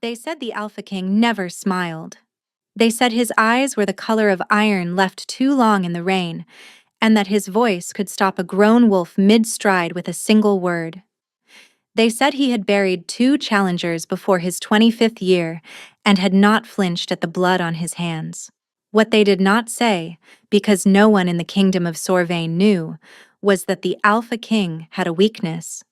They said the Alpha King never smiled. They said his eyes were the color of iron left too long in the rain, and that his voice could stop a grown wolf mid-stride with a single word. They said he had buried 2 challengers before his 25th year and had not flinched at the blood on his hands. What they did not say, because no one in the kingdom of Sorvain knew, was that the Alpha King had a weakness.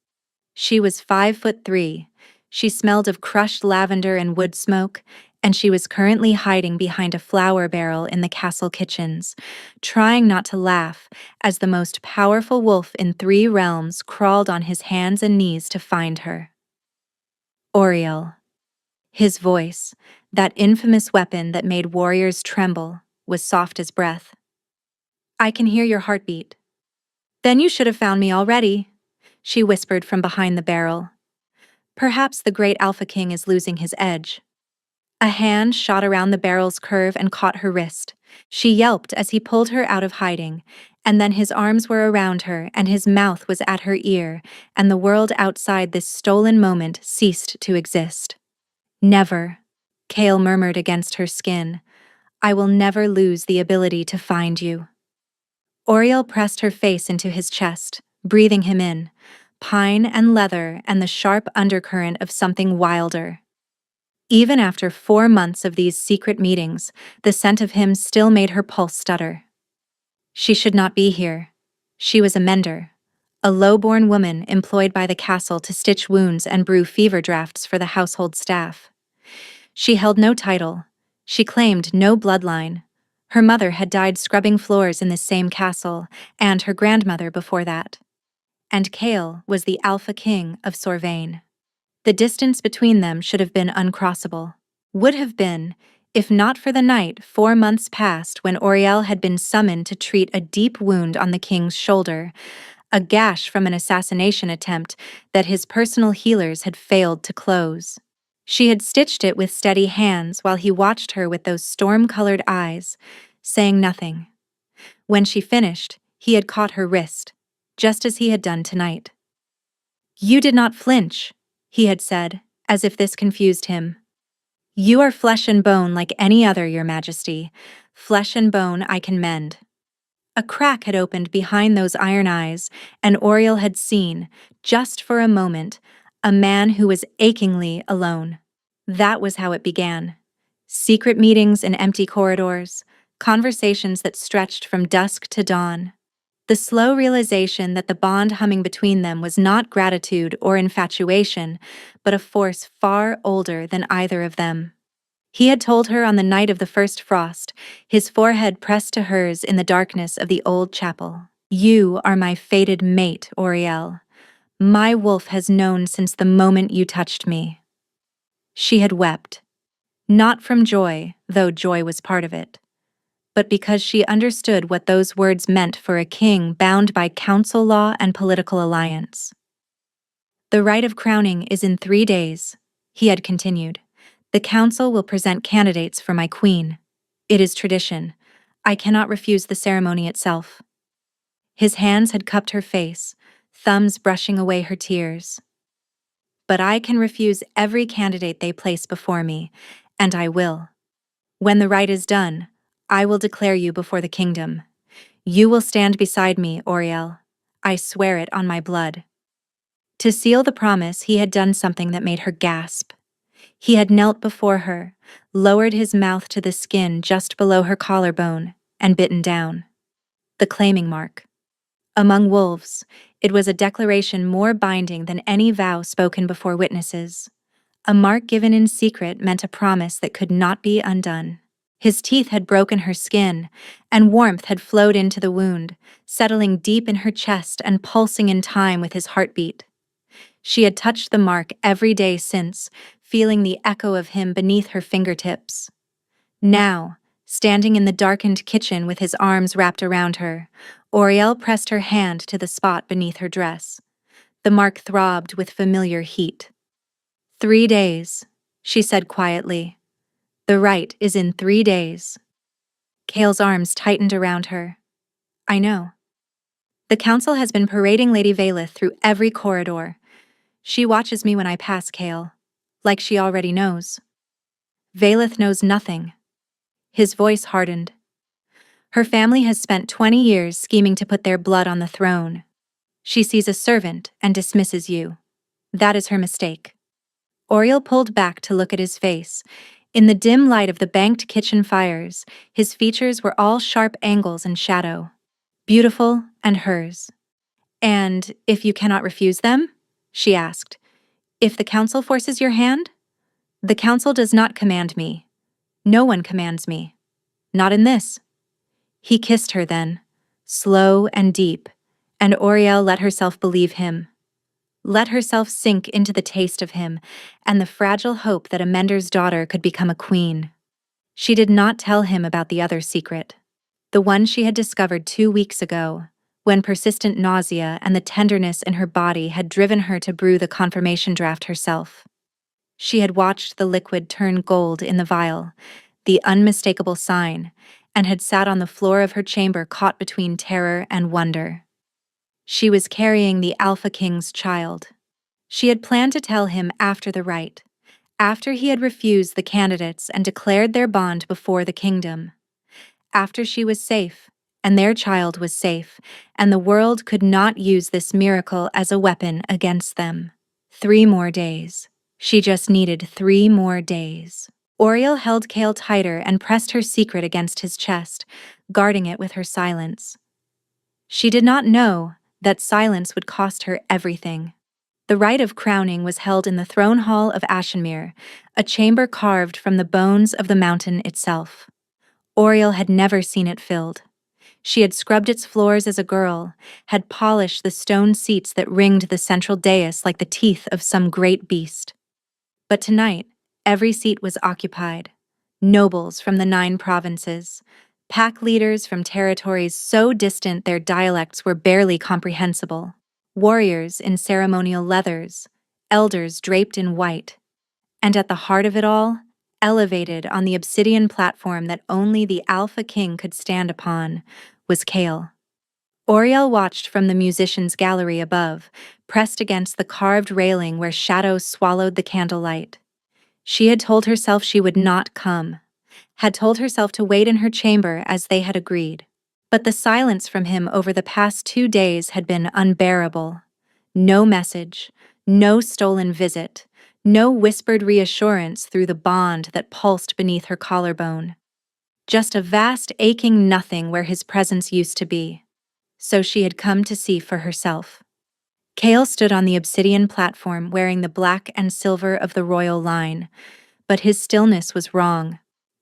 She was 5'3". She smelled of crushed lavender and wood smoke, and she was currently hiding behind a flour barrel in the castle kitchens, trying not to laugh as the most powerful wolf in 3 realms crawled on his hands and knees to find her. Oriel. His voice, that infamous weapon that made warriors tremble, was soft as breath. "I can hear your heartbeat." "Then you should have found me already," she whispered from behind the barrel. "Perhaps the great Alpha King is losing his edge." A hand shot around the barrel's curve and caught her wrist. She yelped as he pulled her out of hiding, and then his arms were around her and his mouth was at her ear, and the world outside this stolen moment ceased to exist. "Never," Kale murmured against her skin. "I will never lose the ability to find you." Oriel pressed her face into his chest, breathing him in, pine and leather and the sharp undercurrent of something wilder. Even after 4 months of these secret meetings, the scent of him still made her pulse stutter. She should not be here. She was a mender, a low-born woman employed by the castle to stitch wounds and brew fever drafts for the household staff. She held no title. She claimed no bloodline. Her mother had died scrubbing floors in this same castle, and her grandmother before that. And Kale was the Alpha King of Sorvain. The distance between them should have been uncrossable. Would have been, if not for the night 4 months past when Oriel had been summoned to treat a deep wound on the king's shoulder, a gash from an assassination attempt that his personal healers had failed to close. She had stitched it with steady hands while he watched her with those storm-colored eyes, saying nothing. When she finished, he had caught her wrist, just as he had done tonight. "You did not flinch," he had said, as if this confused him. "You are flesh and bone like any other, Your Majesty. Flesh and bone I can mend." A crack had opened behind those iron eyes, and Oriel had seen, just for a moment, a man who was achingly alone. That was how it began. Secret meetings in empty corridors, conversations that stretched from dusk to dawn. The slow realization that the bond humming between them was not gratitude or infatuation, but a force far older than either of them. He had told her on the night of the first frost, his forehead pressed to hers in the darkness of the old chapel. "You are my fated mate, Oriel. My wolf has known since the moment you touched me." She had wept. Not from joy, though joy was part of it, but because she understood what those words meant for a king bound by council law and political alliance. "The rite of crowning is in 3 days," he had continued. "The council will present candidates for my queen. It is tradition. I cannot refuse the ceremony itself." His hands had cupped her face, thumbs brushing away her tears. "But I can refuse every candidate they place before me, and I will. When the rite is done, I will declare you before the kingdom. You will stand beside me, Oriel. I swear it on my blood." To seal the promise, he had done something that made her gasp. He had knelt before her, lowered his mouth to the skin just below her collarbone, and bitten down. The claiming mark. Among wolves, it was a declaration more binding than any vow spoken before witnesses. A mark given in secret meant a promise that could not be undone. His teeth had broken her skin, and warmth had flowed into the wound, settling deep in her chest and pulsing in time with his heartbeat. She had touched the mark every day since, feeling the echo of him beneath her fingertips. Now, standing in the darkened kitchen with his arms wrapped around her, Oriel pressed her hand to the spot beneath her dress. The mark throbbed with familiar heat. 3 days, she said quietly. "The rite is in 3 days." Kale's arms tightened around her. "I know. The council has been parading Lady Vaelith through every corridor. She watches me when I pass, Kale. like she already knows. Valeth knows nothing. His voice hardened. Her family has spent 20 years scheming to put their blood on the throne. She sees a servant and dismisses you. That is her mistake. Oriel pulled back to look at his face. In the dim light of the banked kitchen fires, his features were all sharp angles and shadow. Beautiful and hers. "And if you cannot refuse them?" she asked. "If the council forces your hand?" "The council does not command me. No one commands me. Not in this." He kissed her then, slow and deep, and Oriel let herself believe him. Let herself sink into the taste of him and the fragile hope that Amender's daughter could become a queen. She did not tell him about the other secret, the one she had discovered 2 weeks ago, when persistent nausea and the tenderness in her body had driven her to brew the confirmation draft herself. She had watched the liquid turn gold in the vial, the unmistakable sign, and had sat on the floor of her chamber caught between terror and wonder. She was carrying the Alpha King's child. She had planned to tell him after the rite, after he had refused the candidates and declared their bond before the kingdom. After she was safe, and their child was safe, and the world could not use this miracle as a weapon against them. 3 more days. She just needed 3 more days. Oriel held Kale tighter and pressed her secret against his chest, guarding it with her silence. She did not know that silence would cost her everything. The rite of crowning was held in the throne hall of Ashenmere, a chamber carved from the bones of the mountain itself. Oriel had never seen it filled. She had scrubbed its floors as a girl, had polished the stone seats that ringed the central dais like the teeth of some great beast. But tonight, every seat was occupied. Nobles from the 9 provinces, pack leaders from territories so distant their dialects were barely comprehensible, warriors in ceremonial leathers, elders draped in white, and at the heart of it all, elevated on the obsidian platform that only the Alpha King could stand upon, was Kale. Oriel watched from the musicians' gallery above, pressed against the carved railing where shadows swallowed the candlelight. She had told herself she would not come, had told herself to wait in her chamber as they had agreed. But the silence from him over the past 2 days had been unbearable. No message, no stolen visit, no whispered reassurance through the bond that pulsed beneath her collarbone. Just a vast aching nothing where his presence used to be. So she had come to see for herself. Kale stood on the obsidian platform wearing the black and silver of the royal line, but his stillness was wrong.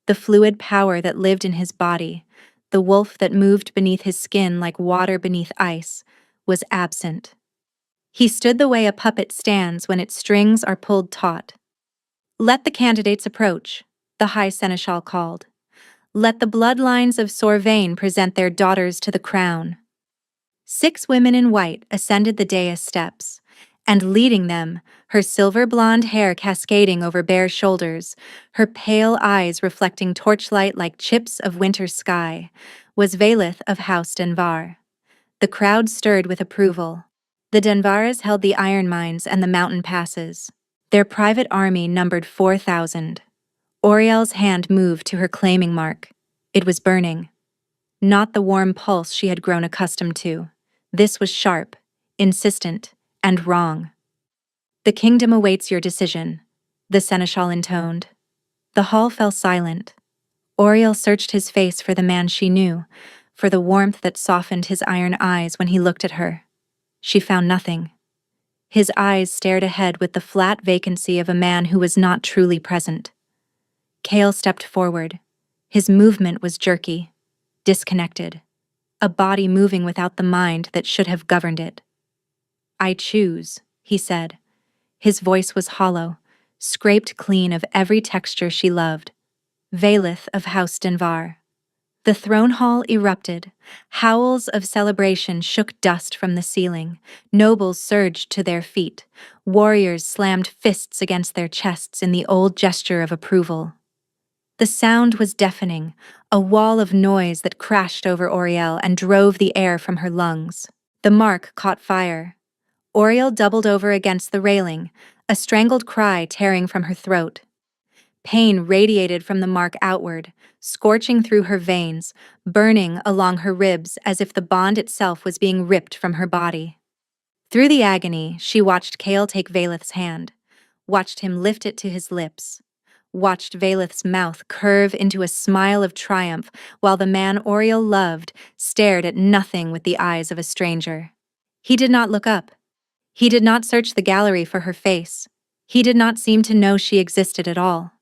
The fluid power that lived in his body, the wolf that moved beneath his skin like water beneath ice, was absent. He stood the way a puppet stands when its strings are pulled taut. "Let the candidates approach," the High Seneschal called. "Let the bloodlines of Sorvain present their daughters to the crown." 6 women in white ascended the dais steps, and leading them, her silver blonde hair cascading over bare shoulders, her pale eyes reflecting torchlight like chips of winter sky, was Valeth of House Denvar. The crowd stirred with approval. The Denvaras held the iron mines and the mountain passes. Their private army numbered 4,000. Oriel's hand moved to her claiming mark. It was burning. Not the warm pulse she had grown accustomed to. This was sharp, insistent, and wrong. "The kingdom awaits your decision," the seneschal intoned. The hall fell silent. Oriel searched his face for the man she knew, for the warmth that softened his iron eyes when he looked at her. She found nothing. His eyes stared ahead with the flat vacancy of a man who was not truly present. Kale stepped forward. His movement was jerky, disconnected, a body moving without the mind that should have governed it. "I choose," he said. His voice was hollow, scraped clean of every texture she loved. "Valeth of House Denvar." The throne hall erupted. Howls of celebration shook dust from the ceiling. Nobles surged to their feet. Warriors slammed fists against their chests in the old gesture of approval. The sound was deafening, a wall of noise that crashed over Oriel and drove the air from her lungs. The mark caught fire. Oriel doubled over against the railing, a strangled cry tearing from her throat. Pain radiated from the mark outward, scorching through her veins, burning along her ribs as if the bond itself was being ripped from her body. Through the agony, she watched Kale take Valeth's hand, watched him lift it to his lips, watched Valeth's mouth curve into a smile of triumph while the man Oriel loved stared at nothing with the eyes of a stranger. He did not look up. He did not search the gallery for her face. He did not seem to know she existed at all.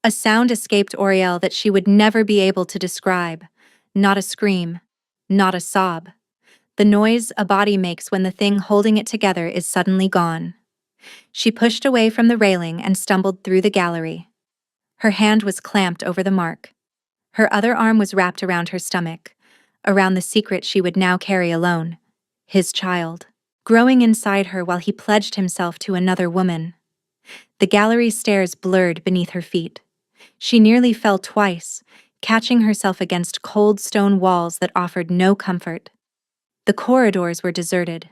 A sound escaped Oriel that she would never be able to describe. Not a scream, not a sob. The noise a body makes when the thing holding it together is suddenly gone. She pushed away from the railing and stumbled through the gallery. Her hand was clamped over the mark. Her other arm was wrapped around her stomach, around the secret she would now carry alone, his child, growing inside her while he pledged himself to another woman. The gallery stairs blurred beneath her feet. She nearly fell twice, catching herself against cold stone walls that offered no comfort. The corridors were deserted.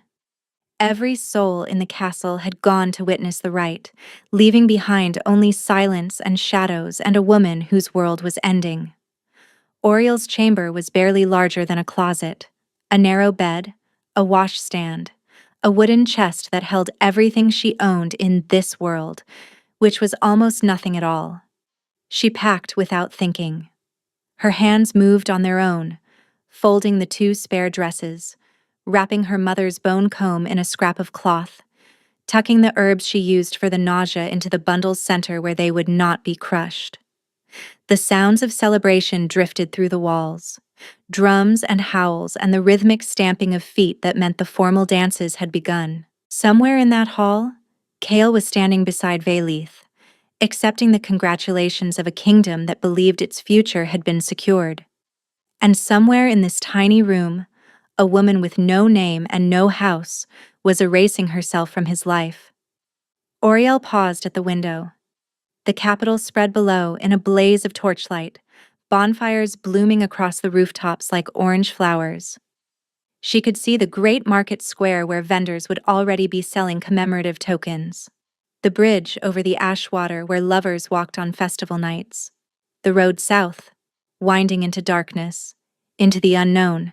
Every soul in the castle had gone to witness the rite, leaving behind only silence and shadows and a woman whose world was ending. Oriel's chamber was barely larger than a closet, a narrow bed, a washstand, a wooden chest that held everything she owned in this world, which was almost nothing at all. She packed without thinking. Her hands moved on their own, folding the 2 spare dresses, wrapping her mother's bone comb in a scrap of cloth, tucking the herbs she used for the nausea into the bundle's center where they would not be crushed. The sounds of celebration drifted through the walls, drums and howls and the rhythmic stamping of feet that meant the formal dances had begun. Somewhere in that hall, Kale was standing beside Valeth, accepting the congratulations of a kingdom that believed its future had been secured. And somewhere in this tiny room, a woman with no name and no house was erasing herself from his life. Oriel paused at the window. The capital spread below in a blaze of torchlight, bonfires blooming across the rooftops like orange flowers. She could see the great market square where vendors would already be selling commemorative tokens. The bridge over the ash water where lovers walked on festival nights. The road south, winding into darkness, into the unknown,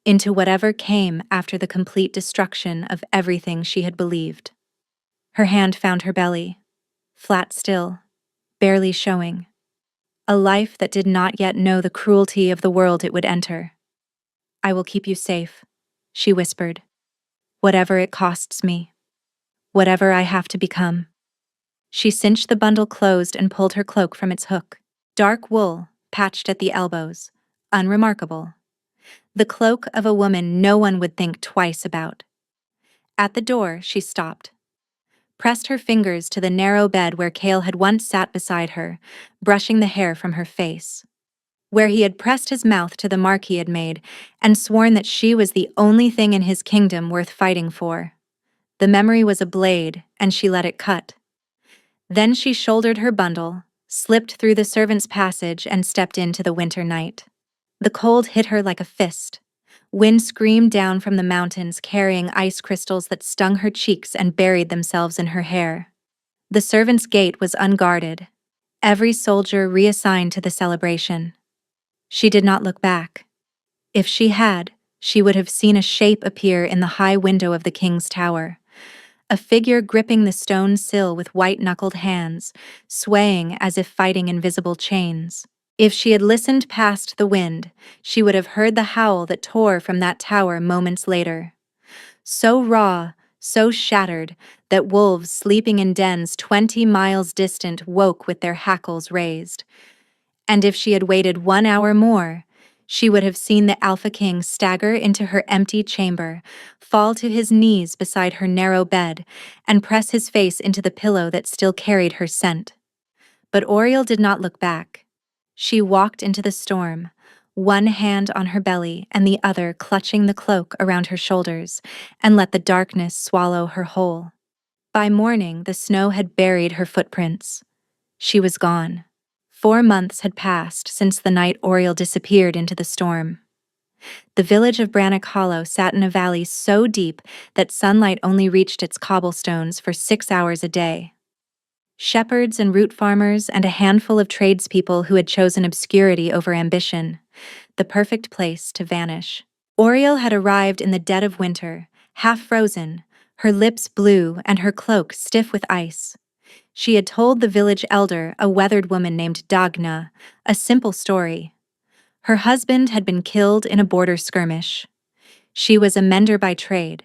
into whatever came after the complete destruction of everything she had believed. Her hand found her belly, flat still, barely showing. A life that did not yet know the cruelty of the world it would enter. "I will keep you safe," she whispered. "Whatever it costs me. Whatever I have to become." She cinched the bundle closed and pulled her cloak from its hook. Dark wool, patched at the elbows, unremarkable. The cloak of a woman no one would think twice about. At the door, she stopped, pressed her fingers to the narrow bed where Kale had once sat beside her, brushing the hair from her face, where he had pressed his mouth to the mark he had made and sworn that she was the only thing in his kingdom worth fighting for. The memory was a blade, and she let it cut. Then she shouldered her bundle, slipped through the servants' passage, and stepped into the winter night. The cold hit her like a fist. Wind screamed down from the mountains, carrying ice crystals that stung her cheeks and buried themselves in her hair. The servants' gate was unguarded, every soldier reassigned to the celebration. She did not look back. If she had, she would have seen a shape appear in the high window of the king's tower. A figure gripping the stone sill with white-knuckled hands, swaying as if fighting invisible chains. If she had listened past the wind, she would have heard the howl that tore from that tower moments later. So raw, so shattered, that wolves sleeping in dens 20 miles distant woke with their hackles raised. And if she had waited 1 hour more, she would have seen the Alpha King stagger into her empty chamber, fall to his knees beside her narrow bed, and press his face into the pillow that still carried her scent. But Oriel did not look back. She walked into the storm, one hand on her belly and the other clutching the cloak around her shoulders, and let the darkness swallow her whole. By morning, the snow had buried her footprints. She was gone. 4 months had passed since the night Oriel disappeared into the storm. The village of Brannock Hollow sat in a valley so deep that sunlight only reached its cobblestones for 6 hours a day. Shepherds and root farmers and a handful of tradespeople who had chosen obscurity over ambition, the perfect place to vanish. Oriel had arrived in the dead of winter, half frozen, her lips blue and her cloak stiff with ice. She had told the village elder, a weathered woman named Dagna, a simple story. Her husband had been killed in a border skirmish. She was a mender by trade.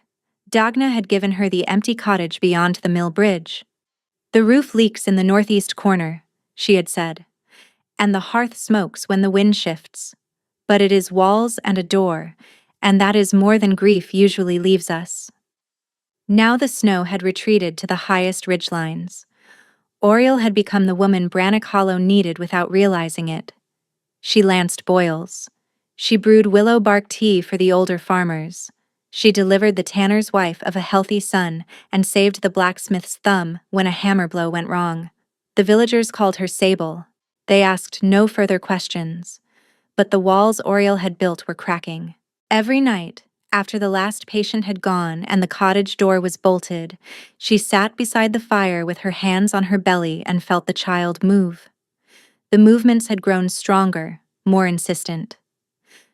Dagna had given her the empty cottage beyond the mill bridge. "The roof leaks in the northeast corner," she had said, "and the hearth smokes when the wind shifts. But it is walls and a door, and that is more than grief usually leaves us." Now the snow had retreated to the highest ridgelines. Oriel had become the woman Brannock Hollow needed without realizing it. She lanced boils. She brewed willow bark tea for the older farmers. She delivered the tanner's wife of a healthy son and saved the blacksmith's thumb when a hammer blow went wrong. The villagers called her Sable. They asked no further questions. But the walls Oriel had built were cracking. Every night, after the last patient had gone and the cottage door was bolted, she sat beside the fire with her hands on her belly and felt the child move. The movements had grown stronger, more insistent.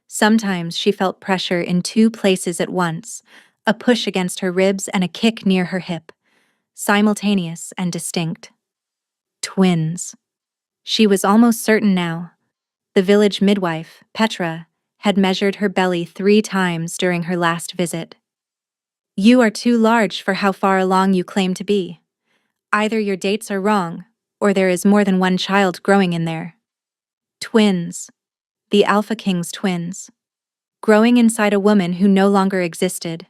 Sometimes she felt pressure in two places at once, a push against her ribs and a kick near her hip, simultaneous and distinct. Twins. She was almost certain now. The village midwife, Petra, had measured her belly 3 times during her last visit. "You are too large for how far along you claim to be. Either your dates are wrong, or there is more than one child growing in there." Twins. The Alpha King's twins. Growing inside a woman who no longer existed.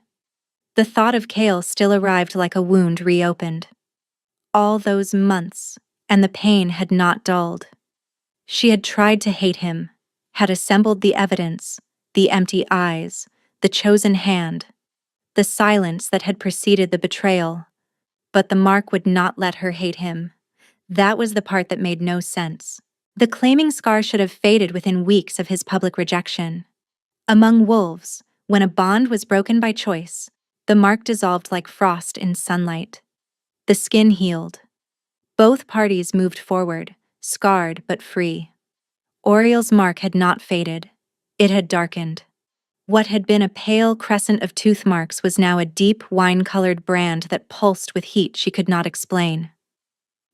The thought of Kale still arrived like a wound reopened. All those months, and the pain had not dulled. She had tried to hate him, had assembled the evidence, the empty eyes, the chosen hand, the silence that had preceded the betrayal. But the mark would not let her hate him. That was the part that made no sense. The claiming scar should have faded within weeks of his public rejection. Among wolves, when a bond was broken by choice, the mark dissolved like frost in sunlight. The skin healed. Both parties moved forward, scarred but free. Oriel's mark had not faded. It had darkened. What had been a pale crescent of tooth marks was now a deep wine-colored brand that pulsed with heat she could not explain.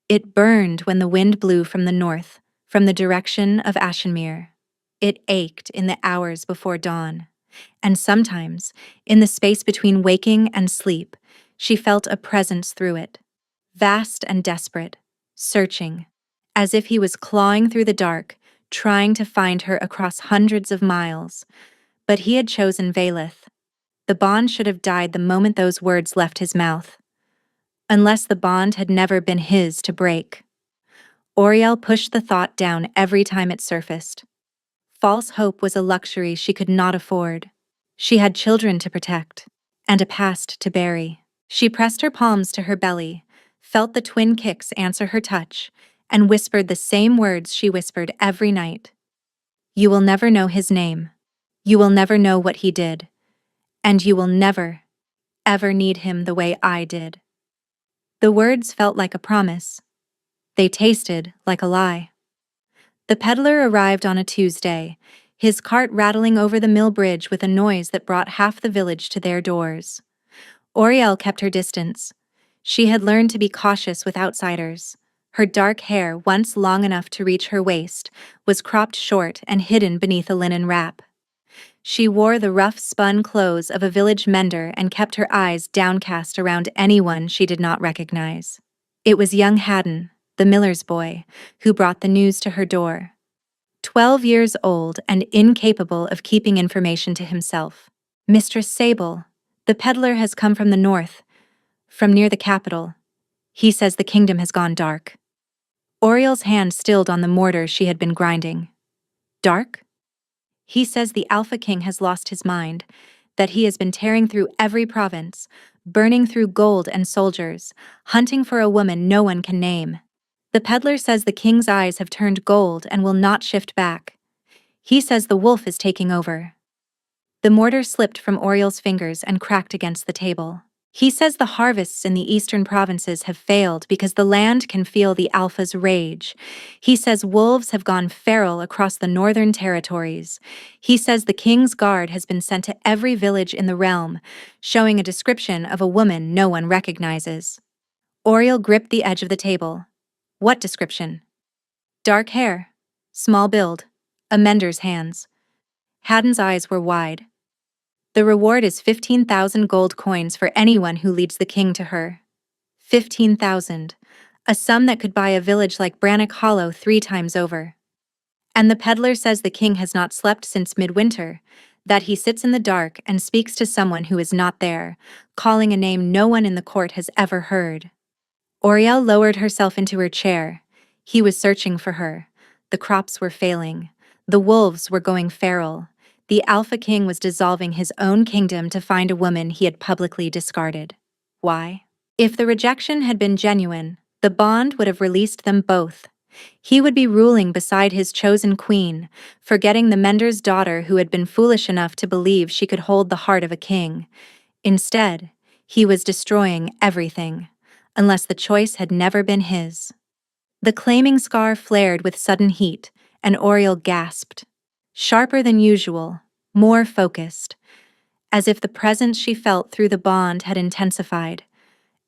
It burned when the wind blew from the north, from the direction of Ashenmere. It ached in the hours before dawn. And sometimes, in the space between waking and sleep, she felt a presence through it. Vast and desperate, searching, as if he was clawing through the dark, trying to find her across hundreds of miles. But he had chosen Valeth. The bond should have died the moment those words left his mouth. Unless the bond had never been his to break. Oriel pushed the thought down every time it surfaced. False hope was a luxury she could not afford. She had children to protect, and a past to bury. She pressed her palms to her belly, felt the twin kicks answer her touch, and whispered the same words she whispered every night. "You will never know his name. You will never know what he did. And you will never, ever need him the way I did." The words felt like a promise. They tasted like a lie. The peddler arrived on a Tuesday, his cart rattling over the mill bridge with a noise that brought half the village to their doors. Oriel kept her distance. She had learned to be cautious with outsiders. Her dark hair, once long enough to reach her waist, was cropped short and hidden beneath a linen wrap. She wore the rough spun clothes of a village mender and kept her eyes downcast around anyone she did not recognize. It was young Haddon, the miller's boy, who brought the news to her door. 12 years old and incapable of keeping information to himself. "Mistress Sable, the peddler has come from the north, from near the capital. He says the kingdom has gone dark." Oriel's hand stilled on the mortar she had been grinding. "Dark?" "He says the Alpha King has lost his mind, that he has been tearing through every province, burning through gold and soldiers, hunting for a woman no one can name. The peddler says the king's eyes have turned gold and will not shift back. He says the wolf is taking over." The mortar slipped from Oriel's fingers and cracked against the table. He says the harvests in the eastern provinces have failed because the land can feel the Alpha's rage. He says wolves have gone feral across the northern territories. He says the king's guard has been sent to every village in the realm, showing a description of a woman no one recognizes. Oriel gripped the edge of the table. What description? Dark hair, small build, a mender's hands. Haddon's eyes were wide. The reward is 15,000 gold coins for anyone who leads the king to her. 15,000, a sum that could buy a village like Brannock Hollow 3 times over. And the peddler says the king has not slept since midwinter, that he sits in the dark and speaks to someone who is not there, calling a name no one in the court has ever heard. Oriel lowered herself into her chair. He was searching for her. The crops were failing. The wolves were going feral. The Alpha King was dissolving his own kingdom to find a woman he had publicly discarded. Why? If the rejection had been genuine, the bond would have released them both. He would be ruling beside his chosen queen, forgetting the mender's daughter who had been foolish enough to believe she could hold the heart of a king. Instead, he was destroying everything, unless the choice had never been his. The claiming scar flared with sudden heat, and Oriel gasped. Sharper than usual, more focused, as if the presence she felt through the bond had intensified,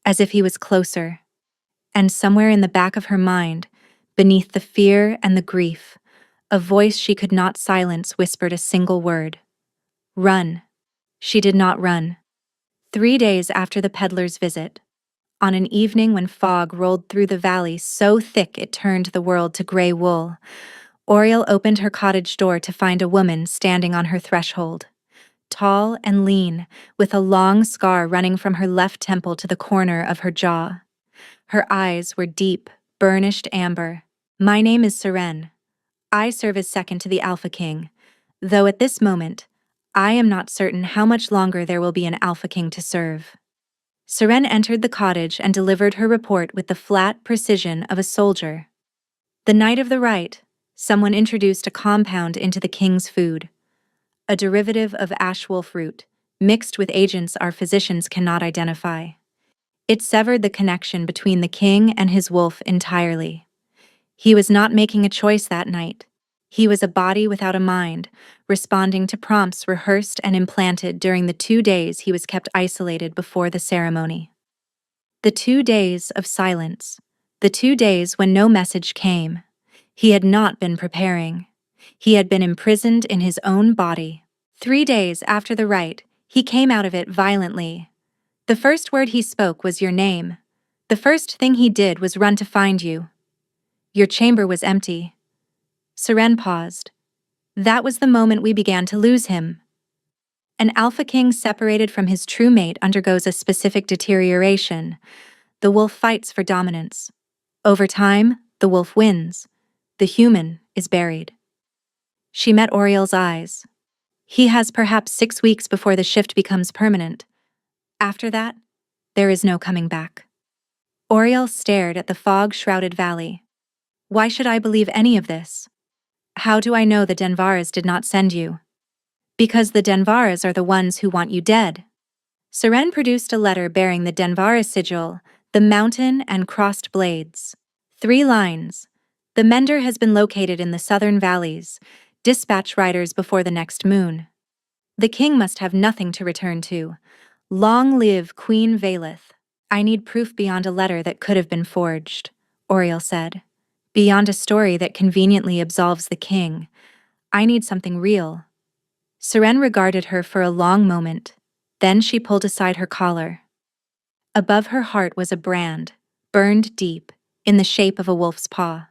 as if he was closer. And somewhere in the back of her mind, beneath the fear and the grief, a voice she could not silence whispered a single word. Run. She did not run. 3 days after the peddler's visit, on an evening when fog rolled through the valley so thick it turned the world to gray wool, Oriel opened her cottage door to find a woman standing on her threshold. Tall and lean, with a long scar running from her left temple to the corner of her jaw. Her eyes were deep, burnished amber. My name is Seren. I serve as second to the Alpha King, though at this moment, I am not certain how much longer there will be an Alpha King to serve. Seren entered the cottage and delivered her report with the flat precision of a soldier. The night of the rite, someone introduced a compound into the king's food. A derivative of ashwolf root, mixed with agents our physicians cannot identify. It severed the connection between the king and his wolf entirely. He was not making a choice that night. He was a body without a mind, responding to prompts rehearsed and implanted during the 2 days he was kept isolated before the ceremony. The 2 days of silence. The 2 days when no message came. He had not been preparing. He had been imprisoned in his own body. 3 days after the rite, he came out of it violently. The first word he spoke was your name. The first thing he did was run to find you. Your chamber was empty. Seren paused. That was the moment we began to lose him. An Alpha King separated from his true mate undergoes a specific deterioration. The wolf fights for dominance. Over time, the wolf wins. The human is buried. She met Oriel's eyes. He has perhaps 6 weeks before the shift becomes permanent. After that, there is no coming back. Oriel stared at the fog-shrouded valley. Why should I believe any of this? How do I know the Denvaras did not send you? Because the Denvaras are the ones who want you dead. Seren produced a letter bearing the Denvara sigil, the mountain and crossed blades. 3 lines. The mender has been located in the southern valleys. Dispatch riders before the next moon. The king must have nothing to return to. Long live Queen Valeth. I need proof beyond a letter that could have been forged, Oriel said. Beyond a story that conveniently absolves the king. I need something real. Seren regarded her for a long moment. Then she pulled aside her collar. Above her heart was a brand, burned deep, in the shape of a wolf's paw.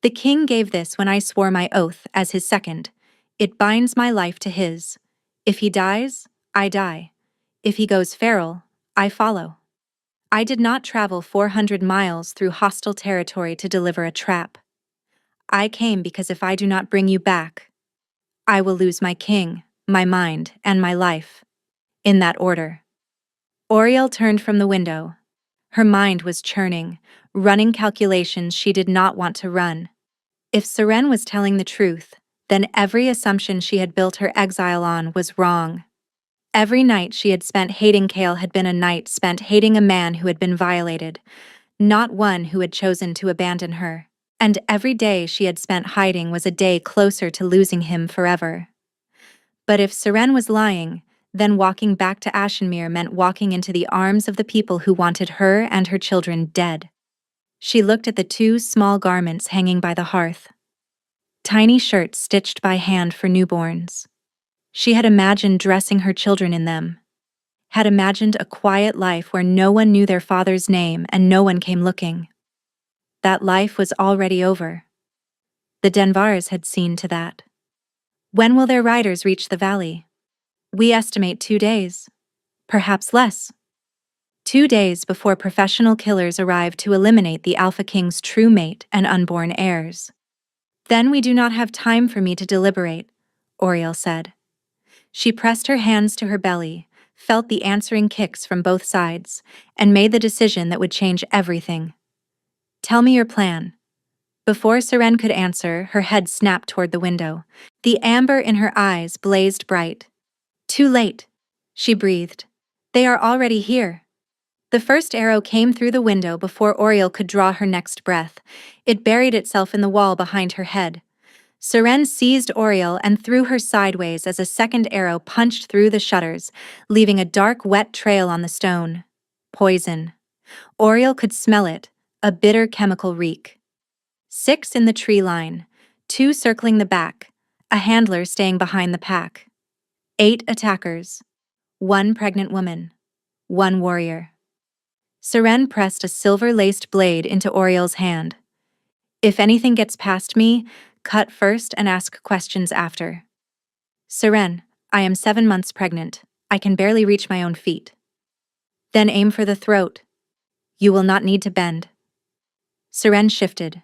The king gave this when I swore my oath as his second. It binds my life to his. If he dies, I die. If he goes feral, I follow. I did not travel 400 miles through hostile territory to deliver a trap. I came because if I do not bring you back, I will lose my king, my mind, and my life. In that order. Oriel turned from the window. Her mind was churning, running calculations she did not want to run. If Seren was telling the truth, Then every assumption she had built her exile on was wrong. Every night she had spent hating Kale had been a night spent hating a man who had been violated, not one who had chosen to abandon her. And every day she had spent hiding was a day closer to losing him forever. But if Seren was lying, then walking back to Ashenmere meant walking into the arms of the people who wanted her and her children dead. She looked at the two small garments hanging by the hearth. Tiny shirts stitched by hand for newborns. She had imagined dressing her children in them. Had imagined a quiet life where no one knew their father's name and no one came looking. That life was already over. The Denvars had seen to that. When will their riders reach the valley? We estimate 2 days. Perhaps less. 2 days before professional killers arrive to eliminate the Alpha King's true mate and unborn heirs. Then we do not have time for me to deliberate, Oriel said. She pressed her hands to her belly, felt the answering kicks from both sides, and made the decision that would change everything. Tell me your plan. Before Seren could answer, her head snapped toward the window. The amber in her eyes blazed bright. Too late, she breathed. They are already here. The first arrow came through the window before Oriel could draw her next breath. It buried itself in the wall behind her head. Seren seized Oriel and threw her sideways as a second arrow punched through the shutters, leaving a dark, wet trail on the stone. Poison. Oriel could smell it, a bitter chemical reek. 6 in the tree line, 2 circling the back, a handler staying behind the pack. 8 attackers. 1 pregnant woman. 1 warrior. Seren pressed a silver-laced blade into Oriel's hand. If anything gets past me, cut first and ask questions after. Seren, I am 7 months pregnant. I can barely reach my own feet. Then aim for the throat. You will not need to bend. Seren shifted.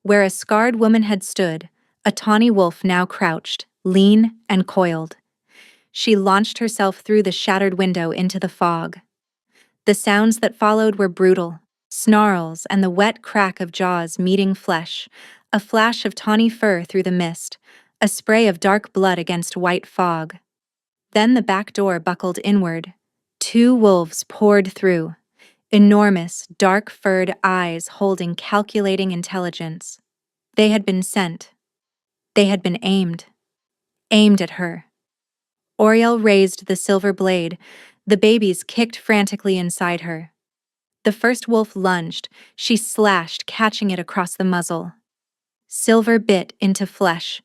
Where a scarred woman had stood, a tawny wolf now crouched, lean and coiled. She launched herself through the shattered window into the fog. The sounds that followed were brutal. Snarls and the wet crack of jaws meeting flesh, a flash of tawny fur through the mist, a spray of dark blood against white fog. Then the back door buckled inward. 2 wolves poured through, enormous, dark-furred eyes holding calculating intelligence. They had been sent. They had been aimed. Aimed at her. Oriel raised the silver blade. The babies kicked frantically inside her. The first wolf lunged. She slashed, catching it across the muzzle. Silver bit into flesh.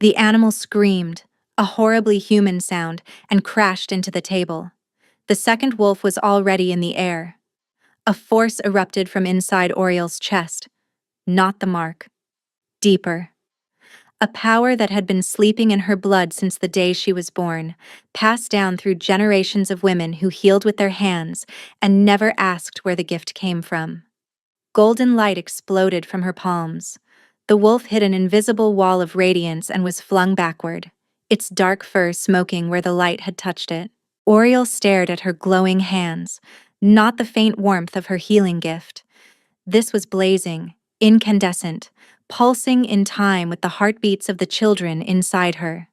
The animal screamed, a horribly human sound, and crashed into the table. The second wolf was already in the air. A force erupted from inside Oriel's chest. Not the mark. Deeper. A power that had been sleeping in her blood since the day she was born, passed down through generations of women who healed with their hands and never asked where the gift came from. Golden light exploded from her palms. The wolf hit an invisible wall of radiance and was flung backward, its dark fur smoking where the light had touched it. Oriel stared at her glowing hands, not the faint warmth of her healing gift. This was blazing, incandescent, pulsing in time with the heartbeats of the children inside her.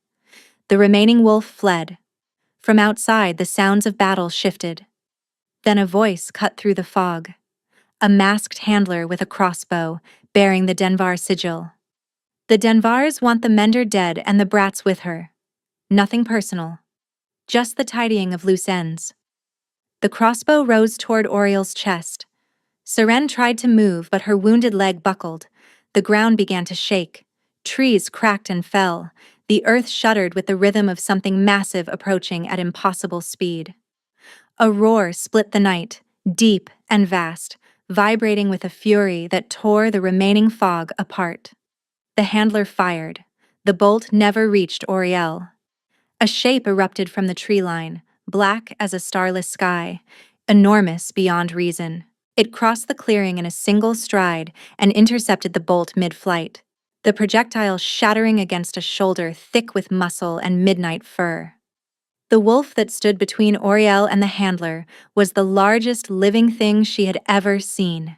The remaining wolf fled. From outside, the sounds of battle shifted. Then a voice cut through the fog. A masked handler with a crossbow, bearing the Denvar sigil. The Denvars want the Mender dead and the brats with her. Nothing personal. Just the tidying of loose ends. The crossbow rose toward Oriel's chest. Seren tried to move, but her wounded leg buckled. The ground began to shake. Trees cracked and fell. The earth shuddered with the rhythm of something massive approaching at impossible speed. A roar split the night, deep and vast, vibrating with a fury that tore the remaining fog apart. The handler fired. The bolt never reached Oriel. A shape erupted from the tree line, black as a starless sky, enormous beyond reason. It crossed the clearing in a single stride and intercepted the bolt mid-flight, the projectile shattering against a shoulder thick with muscle and midnight fur. The wolf that stood between Oriel and the handler was the largest living thing she had ever seen.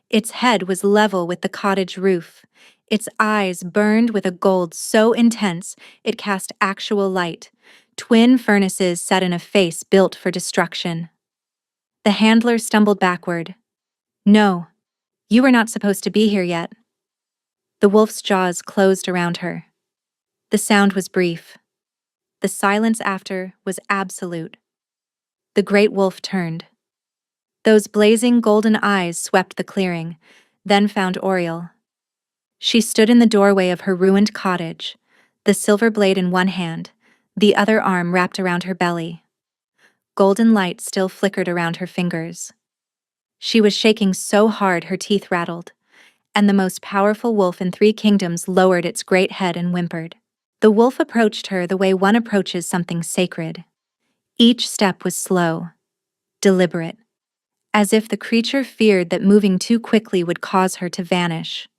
Its head was level with the cottage roof, Its eyes burned with a gold so intense it cast actual light, twin furnaces set in a face built for destruction. The handler stumbled backward. "No, you were not supposed to be here yet." The wolf's jaws closed around her. The sound was brief. The silence after was absolute. The great wolf turned. Those blazing golden eyes swept the clearing, then found Oriel. She stood in the doorway of her ruined cottage, the silver blade in one hand, the other arm wrapped around her belly. Golden light still flickered around her fingers. She was shaking so hard her teeth rattled, and the most powerful wolf in 3 kingdoms lowered its great head and whimpered. The wolf approached her the way one approaches something sacred. Each step was slow, deliberate, as if the creature feared that moving too quickly would cause her to vanish.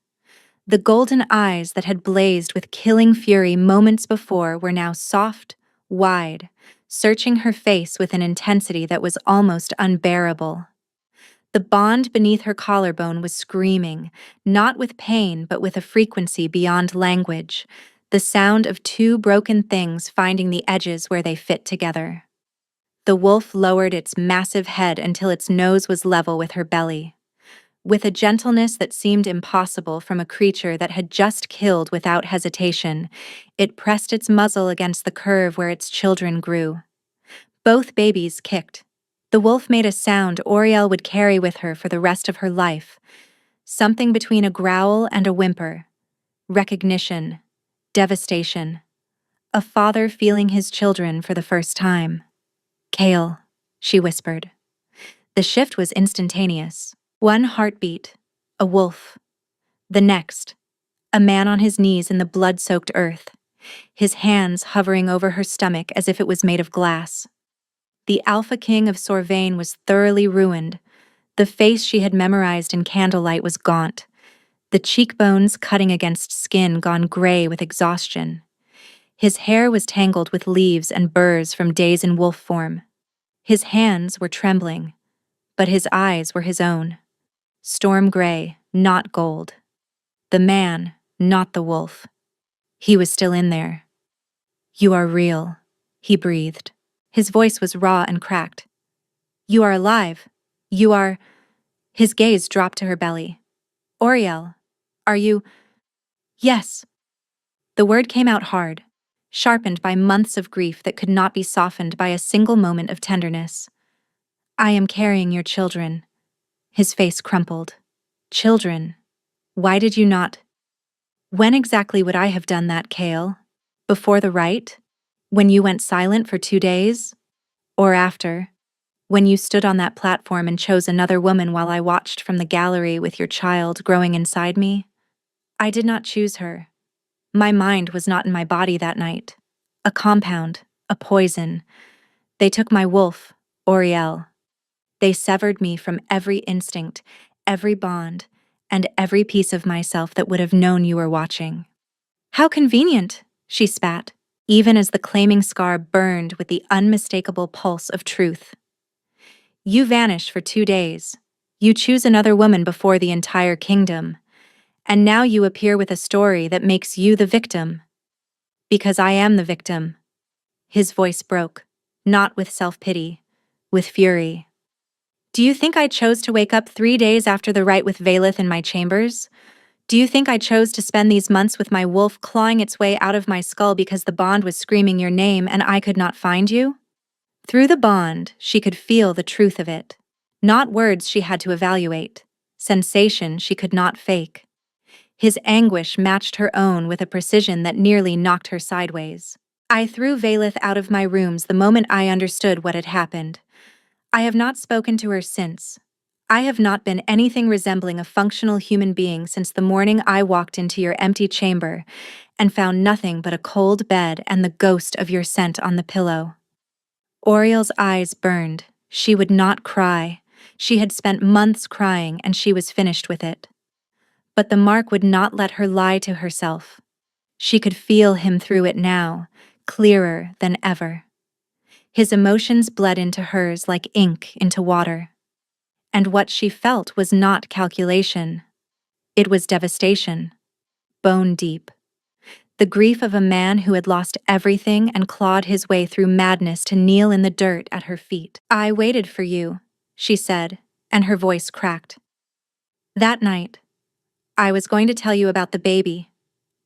The golden eyes that had blazed with killing fury moments before were now soft, wide, searching her face with an intensity that was almost unbearable. The bond beneath her collarbone was screaming, not with pain but with a frequency beyond language, the sound of 2 broken things finding the edges where they fit together. The wolf lowered its massive head until its nose was level with her belly. With a gentleness that seemed impossible from a creature that had just killed without hesitation, it pressed its muzzle against the curve where its children grew. Both babies kicked. The wolf made a sound Oriel would carry with her for the rest of her life, something between a growl and a whimper. Recognition, devastation. A father feeling his children for the first time. "Kale," she whispered. The shift was instantaneous. One heartbeat, a wolf. The next, a man on his knees in the blood-soaked earth, his hands hovering over her stomach as if it was made of glass. The Alpha King of Sorvain was thoroughly ruined. The face she had memorized in candlelight was gaunt, the cheekbones cutting against skin gone gray with exhaustion. His hair was tangled with leaves and burrs from days in wolf form. His hands were trembling, but his eyes were his own. Storm gray, not gold. The man, not the wolf. He was still in there. "You are real," he breathed. His voice was raw and cracked. "You are alive. You are—" His gaze dropped to her belly. "Oriel, are you—" "Yes." The word came out hard, sharpened by months of grief that could not be softened by a single moment of tenderness. "I am carrying your children." His face crumpled. "Children? Why did you not—" "When exactly would I have done that, Kale? Before the rite? When you went silent for 2 days? Or after? When you stood on that platform and chose another woman while I watched from the gallery with your child growing inside me? I did not choose her. My mind was not in my body that night. A compound, a poison. They took my wolf, Oriel. They severed me from every instinct, every bond, and every piece of myself that would have known you were watching." "How convenient," she spat, even as the claiming scar burned with the unmistakable pulse of truth. "You vanish for 2 days. You choose another woman before the entire kingdom. And now you appear with a story that makes you the victim. Because I am the victim." His voice broke, not with self-pity, with fury. "Do you think I chose to wake up 3 days after the rite with Valeth in my chambers? Do you think I chose to spend these months with my wolf clawing its way out of my skull because the bond was screaming your name and I could not find you?" Through the bond, she could feel the truth of it. Not words she had to evaluate, sensation she could not fake. His anguish matched her own with a precision that nearly knocked her sideways. "I threw Valeth out of my rooms the moment I understood what had happened. I have not spoken to her since. I have not been anything resembling a functional human being since the morning I walked into your empty chamber and found nothing but a cold bed and the ghost of your scent on the pillow." Oriel's eyes burned. She would not cry. She had spent months crying and she was finished with it. But the mark would not let her lie to herself. She could feel him through it now, clearer than ever. His emotions bled into hers like ink into water. And what she felt was not calculation. It was devastation. bone deep. The grief of a man who had lost everything and clawed his way through madness to kneel in the dirt at her feet. "I waited for you," she said, and her voice cracked. "That night, I was going to tell you about the baby.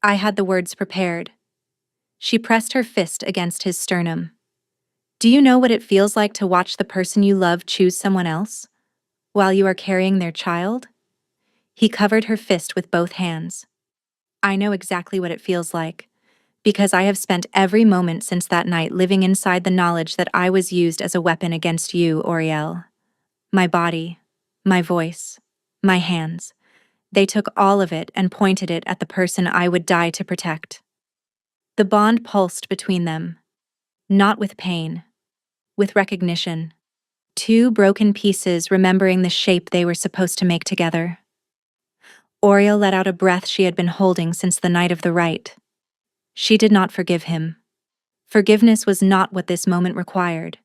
I had the words prepared." She pressed her fist against his sternum. "Do you know what it feels like to watch the person you love choose someone else, while you are carrying their child?" He covered her fist with both hands. "I know exactly what it feels like, because I have spent every moment since that night living inside the knowledge that I was used as a weapon against you, Oriel. My body, my voice, my hands. They took all of it and pointed it at the person I would die to protect." The bond pulsed between them, not with pain, with recognition. Two broken pieces remembering the shape they were supposed to make together. Oriel let out a breath she had been holding since the night of the rite. She did not forgive him. Forgiveness was not what this moment required.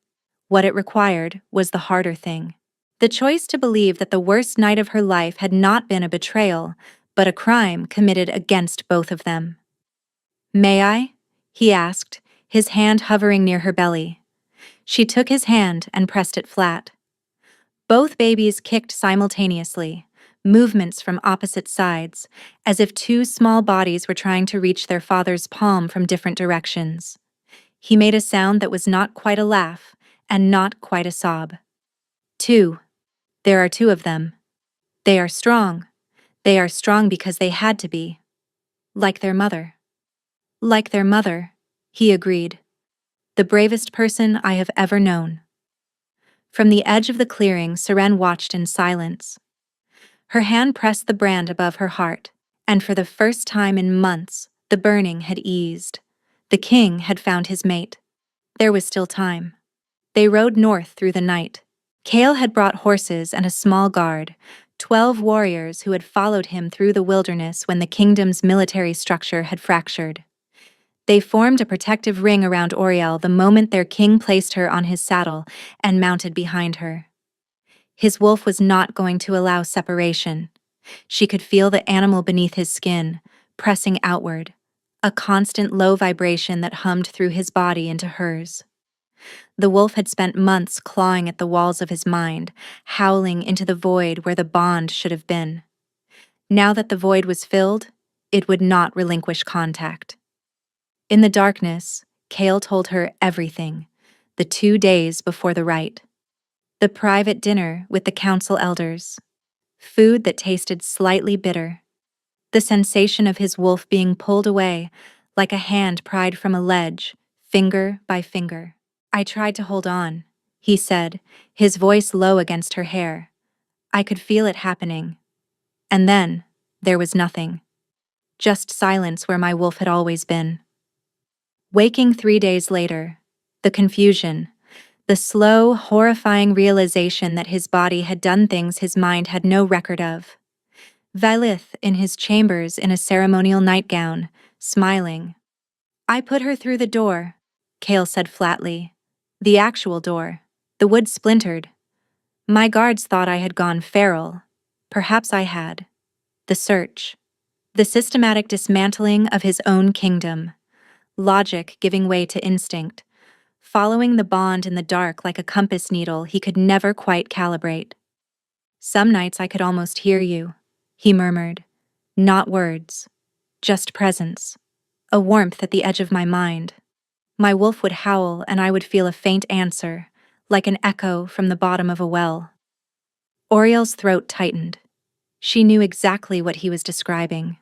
What it required was the harder thing. The choice to believe that the worst night of her life had not been a betrayal, but a crime committed against both of them. "May I?" he asked, his hand hovering near her belly. She took his hand and pressed it flat. Both babies kicked simultaneously, movements from opposite sides, as if two small bodies were trying to reach their father's palm from different directions. He made a sound that was not quite a laugh, and not quite a sob. "Two. There are two of them. They are strong. They are strong because they had to be. Like their mother." "Like their mother," he agreed. "The bravest person I have ever known." From the edge of the clearing, Seren watched in silence. Her hand pressed the brand above her heart, and for the first time in months, the burning had eased. The king had found his mate. There was still time. They rode north through the night. Kale had brought horses and a small guard, 12 warriors who had followed him through the wilderness when the kingdom's military structure had fractured. They formed a protective ring around Oriel the moment their king placed her on his saddle and mounted behind her. His wolf was not going to allow separation. She could feel the animal beneath his skin, pressing outward, a constant low vibration that hummed through his body into hers. The wolf had spent months clawing at the walls of his mind, howling into the void where the bond should have been. Now that the void was filled, it would not relinquish contact. In the darkness, Kale told her everything, the 2 days before the rite. The private dinner with the council elders. Food that tasted slightly bitter. The sensation of his wolf being pulled away, like a hand pried from a ledge, finger by finger. "I tried to hold on," he said, his voice low against her hair. "I could feel it happening. And then, there was nothing. Just silence where my wolf had always been." Waking 3 days later, the confusion, the slow, horrifying realization that his body had done things his mind had no record of. Vailith in his chambers in a ceremonial nightgown, smiling. "I put her through the door," Kale said flatly. "The actual door. The wood splintered. My guards thought I had gone feral. Perhaps I had. The search. The systematic dismantling of his own kingdom. Logic giving way to instinct. Following the bond in the dark like a compass needle he could never quite calibrate. Some nights I could almost hear you," he murmured. "Not words. Just presence. A warmth at the edge of my mind. My wolf would howl and I would feel a faint answer, like an echo from the bottom of a well." Oriel's throat tightened. She knew exactly what he was describing.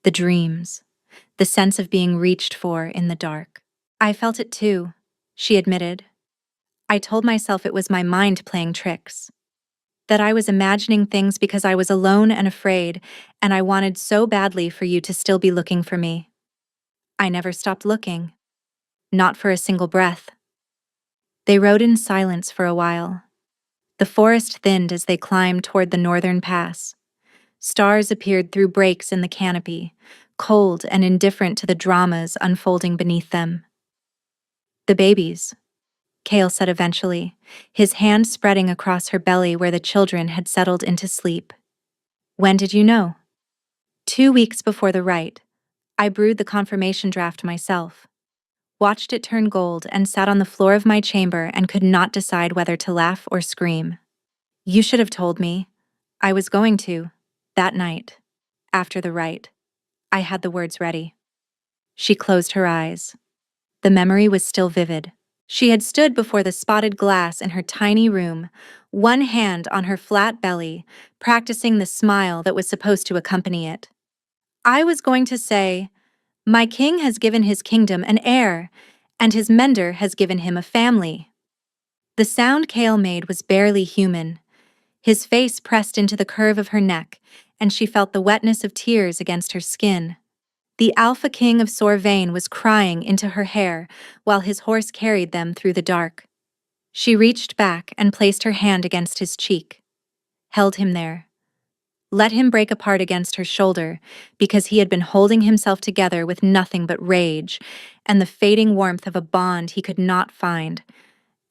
The dreams. The sense of being reached for in the dark. "I felt it too," she admitted. "I told myself it was my mind playing tricks. That I was imagining things because I was alone and afraid, and I wanted so badly for you to still be looking for me. I never stopped looking. Not for a single breath." They rode in silence for a while. The forest thinned as they climbed toward the northern pass. Stars appeared through breaks in the canopy, cold and indifferent to the dramas unfolding beneath them. "The babies," Kale said eventually, his hand spreading across her belly where the children had settled into sleep. "When did you know?" 2 weeks before the rite, I brewed the confirmation draft myself, watched it turn gold, and sat on the floor of my chamber and could not decide whether to laugh or scream. You should have told me. I was going to. That night. After the rite. I had the words ready. She closed her eyes. The memory was still vivid. She had stood before the spotted glass in her tiny room, one hand on her flat belly, practicing the smile that was supposed to accompany it. I was going to say, "My king has given his kingdom an heir, and his mender has given him a family." The sound Kale made was barely human. His face pressed into the curve of her neck, and she felt the wetness of tears against her skin. The Alpha King of Sorvain was crying into her hair while his horse carried them through the dark. She reached back and placed her hand against his cheek, held him there. Let him break apart against her shoulder, because he had been holding himself together with nothing but rage and the fading warmth of a bond he could not find,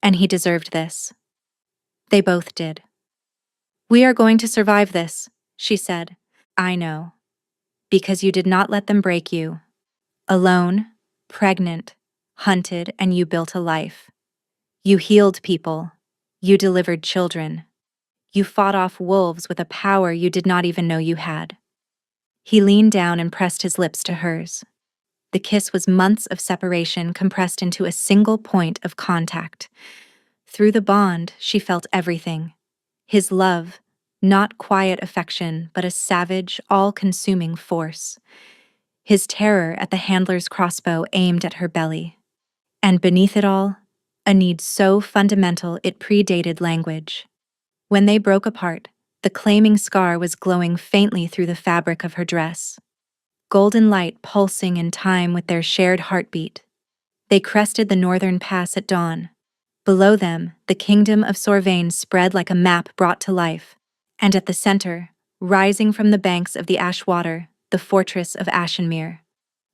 and he deserved this. They both did. "We are going to survive this," she said. "I know. Because you did not let them break you. Alone, pregnant, hunted, and you built a life. You healed people. You delivered children. You fought off wolves with a power you did not even know you had." He leaned down and pressed his lips to hers. The kiss was months of separation compressed into a single point of contact. Through the bond, she felt everything. His love, not quiet affection, but a savage, all-consuming force. His terror at the handler's crossbow aimed at her belly. And beneath it all, a need so fundamental it predated language. When they broke apart, the claiming scar was glowing faintly through the fabric of her dress. Golden light pulsing in time with their shared heartbeat. They crested the northern pass at dawn. Below them, the kingdom of Sorvain spread like a map brought to life. And at the center, rising from the banks of the Ashwater, the fortress of Ashenmere.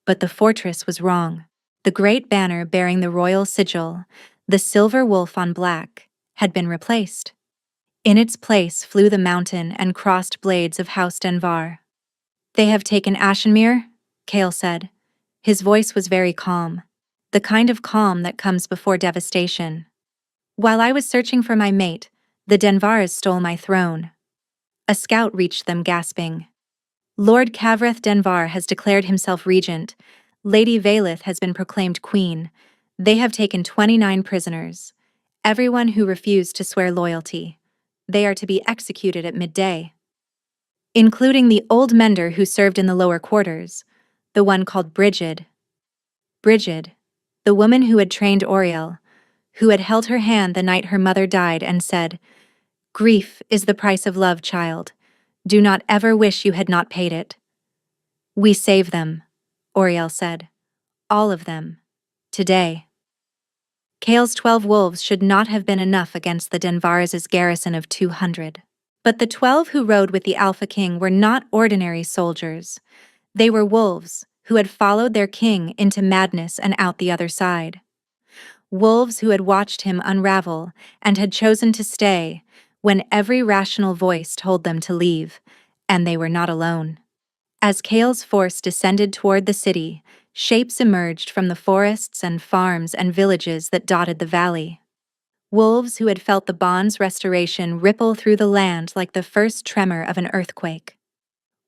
But the fortress was wrong. The great banner bearing the royal sigil, the silver wolf on black, had been replaced. In its place flew the mountain and crossed blades of House Denvar. "They have taken Ashenmere," Kale said. His voice was very calm, the kind of calm that comes before devastation. "While I was searching for my mate, the Denvars stole my throne." A scout reached them gasping. "Lord Kavreth Denvar has declared himself regent. Lady Valith has been proclaimed queen. They have taken 29 prisoners. Everyone who refused to swear loyalty. They are to be executed at midday. Including the old mender who served in the lower quarters, the one called Brigid. Brigid, the woman who had trained Oriel, who had held her hand the night her mother died and said, 'Grief is the price of love, child. Do not ever wish you had not paid it.' We save them," Oriel said. "All of them. Today." Kale's 12 wolves should not have been enough against the Denvars' garrison of 200. But the 12 who rode with the Alpha King were not ordinary soldiers. They were wolves who had followed their king into madness and out the other side. Wolves who had watched him unravel and had chosen to stay when every rational voice told them to leave, and they were not alone. As Kale's force descended toward the city, shapes emerged from the forests and farms and villages that dotted the valley. Wolves who had felt the bond's restoration ripple through the land like the first tremor of an earthquake.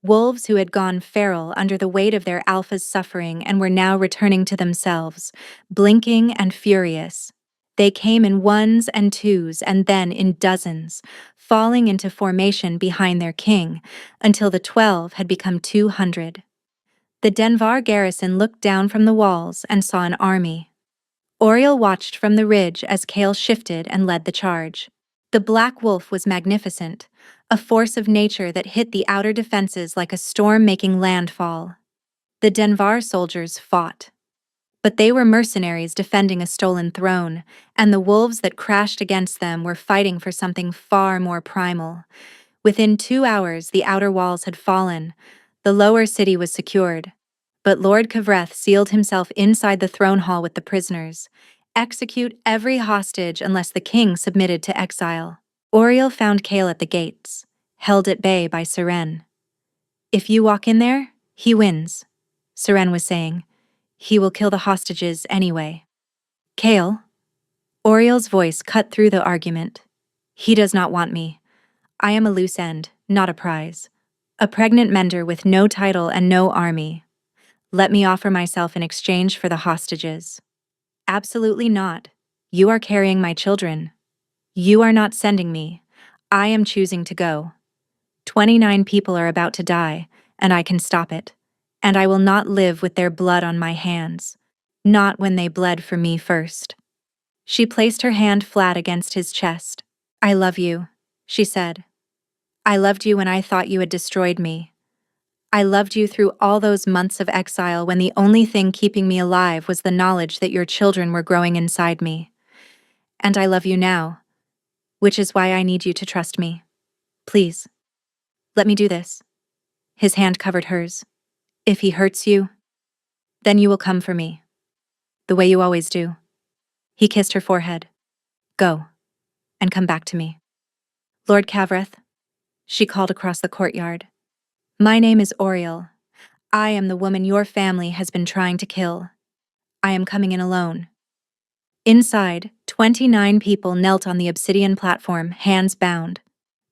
Wolves who had gone feral under the weight of their alpha's suffering and were now returning to themselves, blinking and furious. They came in ones and twos and then in dozens, falling into formation behind their king, until the 12 had become 200. The Denvar garrison looked down from the walls and saw an army. Oriel watched from the ridge as Kale shifted and led the charge. The Black Wolf was magnificent, a force of nature that hit the outer defenses like a storm making landfall. The Denvar soldiers fought. But they were mercenaries defending a stolen throne, and the wolves that crashed against them were fighting for something far more primal. Within 2 hours, the outer walls had fallen. The lower city was secured. But Lord Kavreth sealed himself inside the throne hall with the prisoners. Execute every hostage unless the king submitted to exile. Oriel found Kale at the gates, held at bay by Seren. "If you walk in there, he wins," Seren was saying. He will kill the hostages anyway. Kale? Oriel's voice cut through the argument. He does not want me. I am a loose end, not a prize. A pregnant mender with no title and no army. Let me offer myself in exchange for the hostages. Absolutely not. You are carrying my children. You are not sending me. I am choosing to go. 29 people are about to die, and I can stop it. And I will not live with their blood on my hands. Not when they bled for me first. She placed her hand flat against his chest. I love you, she said. I loved you when I thought you had destroyed me. I loved you through all those months of exile when the only thing keeping me alive was the knowledge that your children were growing inside me. And I love you now, which is why I need you to trust me. Please, let me do this. His hand covered hers. If he hurts you, then you will come for me. The way you always do. He kissed her forehead. Go, and come back to me. Lord Cavreth, she called across the courtyard. My name is Oriel. I am the woman your family has been trying to kill. I am coming in alone. Inside, 29 people knelt on the obsidian platform, hands bound.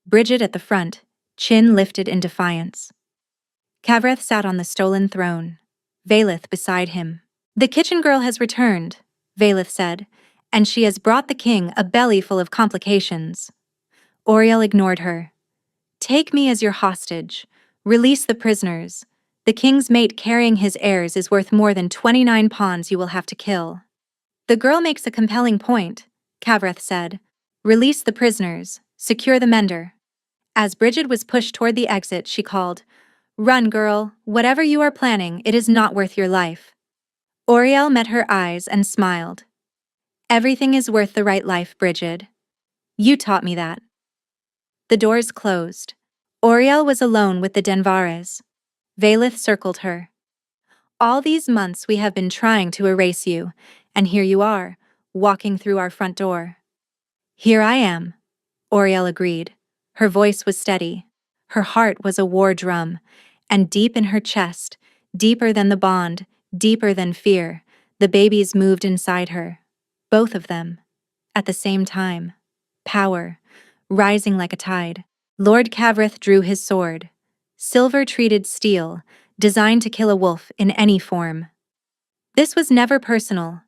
Bridget at the front, chin lifted in defiance. Cavreth sat on the stolen throne, Valeth beside him. The kitchen girl has returned, Valeth said, and she has brought the king a belly full of complications. Oriel ignored her. Take me as your hostage. Release the prisoners. The king's mate carrying his heirs is worth more than 29 pawns you will have to kill. The girl makes a compelling point, Cavreth said. Release the prisoners. Secure the mender. As Bridget was pushed toward the exit, she called, Run, girl. Whatever you are planning, it is not worth your life. Oriel met her eyes and smiled. Everything is worth the right life, Bridget. You taught me that. The doors closed. Oriel was alone with the Denvares. Valeth circled her. All these months we have been trying to erase you, and here you are, walking through our front door. Here I am, Oriel agreed. Her voice was steady. Her heart was a war drum, and deep in her chest, deeper than the bond, deeper than fear, the babies moved inside her. Both of them. At the same time. Power. Rising like a tide. Lord Cavreth drew his sword. Silver-treated steel, designed to kill a wolf in any form. This was never personal.